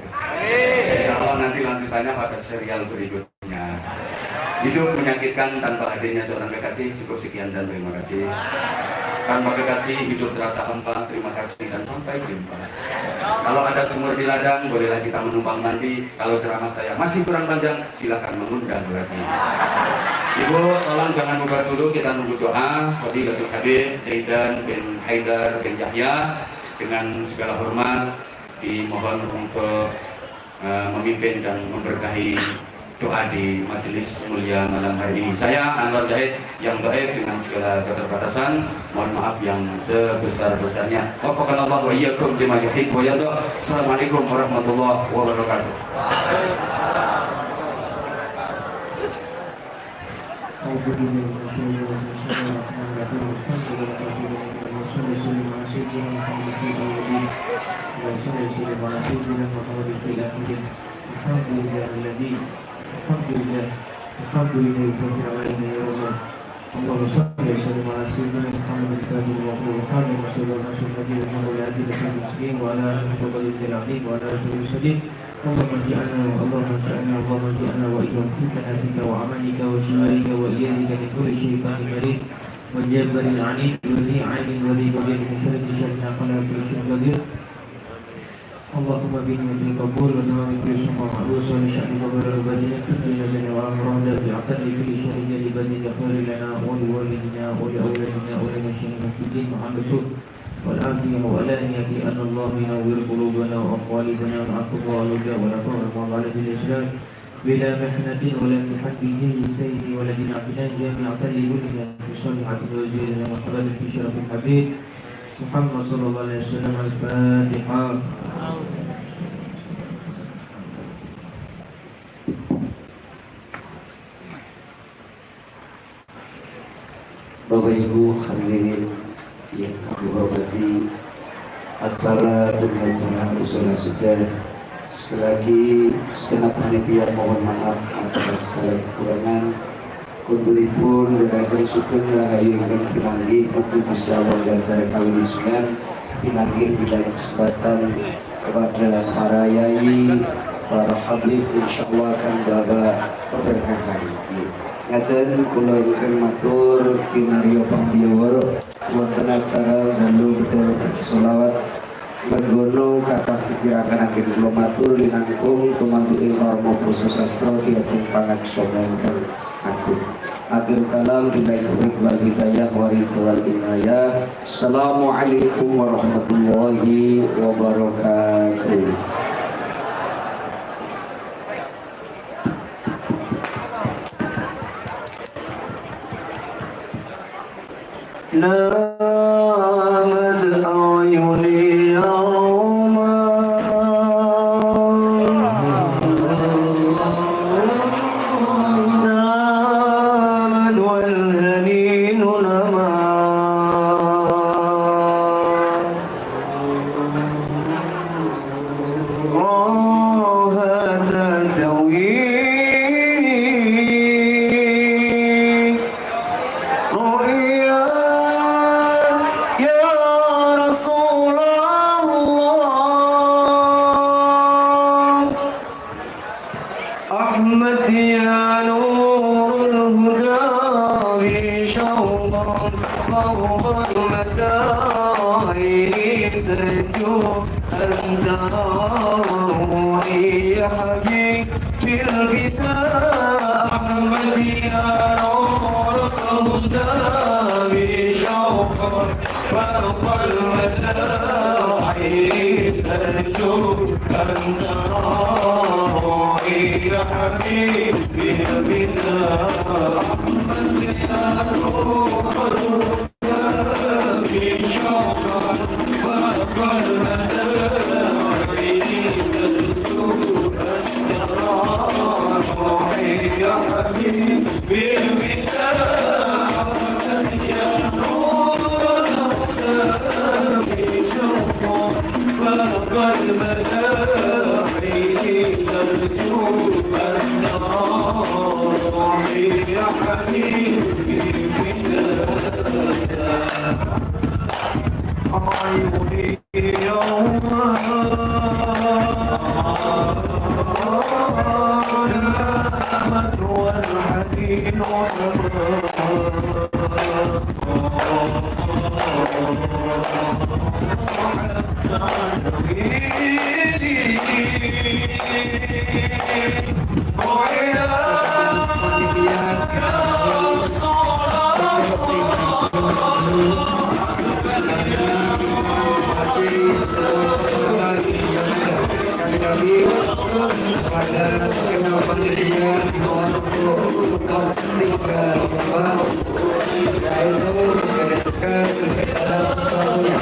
Insyaallah nanti lanjutannya pada serial berikutnya. Hidup menyakitkan tanpa hadirnya seorang kekasih. Cukup sekian dan terima kasih. Tanpa kekasih hidup terasa hampa. Terima kasih dan sampai jumpa. Kalau ada sumur di ladang, bolehlah kita menumpang mandi. Kalau ceramah saya masih kurang panjang, silakan mengundang lagi. Ibu, tolong jangan bubar dulu, kita nunggu doa. Fadilatul Habib Zaidan bin Haidar bin Yahya dengan segala hormat dimohon untuk memimpin dan memberkahi doa di majelis mulia malam hari ini. Saya Anwar Zahid yang baik dengan segala keterbatasan, mohon maaf yang sebesar-besarnya. Wafaqanallah wa iyyakum lima yuhibbu wa yarda. Assalamualaikum warahmatullahi wabarakatuh. Alhamdulillah, alhamdulillah rabbil alamin ya Allah. Allahumma shalli wa sallim ala sayyidina Muhammadin sayyidil waqul khadim wa sallallahu alaihi wa sallam wa ala alihi wa sahbihi wa ala alihi Allahumma ja'alna wa iyyahum fi kanatika wa amalika wa shimarika wa iyadika min kulli shaytanin marid wa jabbaril 'anid wa zi'anin wa dhi'abil min syarri syaitan qala kulli syai'in qadir. Allahumma bihi qabul wa nawami kulli summa ma'rus wa nisha'ni wa barra bajina fi dunya wa akhirah fi aqli kulli syai'in jadi bani yakhir lana wa li walidina wa li awladina wa li masyayikhina fi din Muhammadun wal afiyah wa alaniyati anna Allah yunawwir qulubana wa aqwalibana wa aqwa wa luga wa la tawra wa ala bil islam bila mihnatin wa la mihaddihi sayyidi wa la dina'tina jami'atan li kulli fi salihatin wa jilina wa qadar fi syarafil habib Muhammad sallallahu alaihi wasallam. Al-Fatihah. Bapak Ibu hadirin yang kami hormati, acara dan acara usul sudah sekali lagi segenap panitia mohon maaf atas segala kekurangan. Kunturipun dengan syukur rahayu ingkang pinanggih mugi Gusti Allah dan cara kawin isunan pinanggih bila kesempatan kepada para yai, para habib insyaallah akan bawa keberkahan. Ngaten kula ingkang matur kinarya pambiwara wonten acara dalu betul selawat Menggono kata pikirakan akhir kula matur linangkung tumantuking norma basa sastra diatur pangaksana ingkang agung. Akhir kalam billahi wal hidayah wa ridwal inayah. Assalamualaikum warahmatullahi wabarakatuh. نامت أعيني يوما نامت والهنين نما راها تلتوي رؤيا يا رسول الله أحمد يا نور الهدى بشوقا فوق المداعي ترجو أن تروحي يا حبيبي الغداء أحمد يا نور الهدى بشوقا فوق المداعي ترجو أن تروحي يا حبيبي الغداء أحمد يا نور الهدى بشوقا فوق المداعي ترجو أن تروحي يا حبيبي الغداء أحمد يا نور الهدى بشوقا فوق المداعي ترجو أن تروحي يا حبيبي عيوني يوما نامت والحنين pada skema penelitian ketika yaitu membereskan segala sesuatunya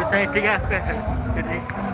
Saya dengar.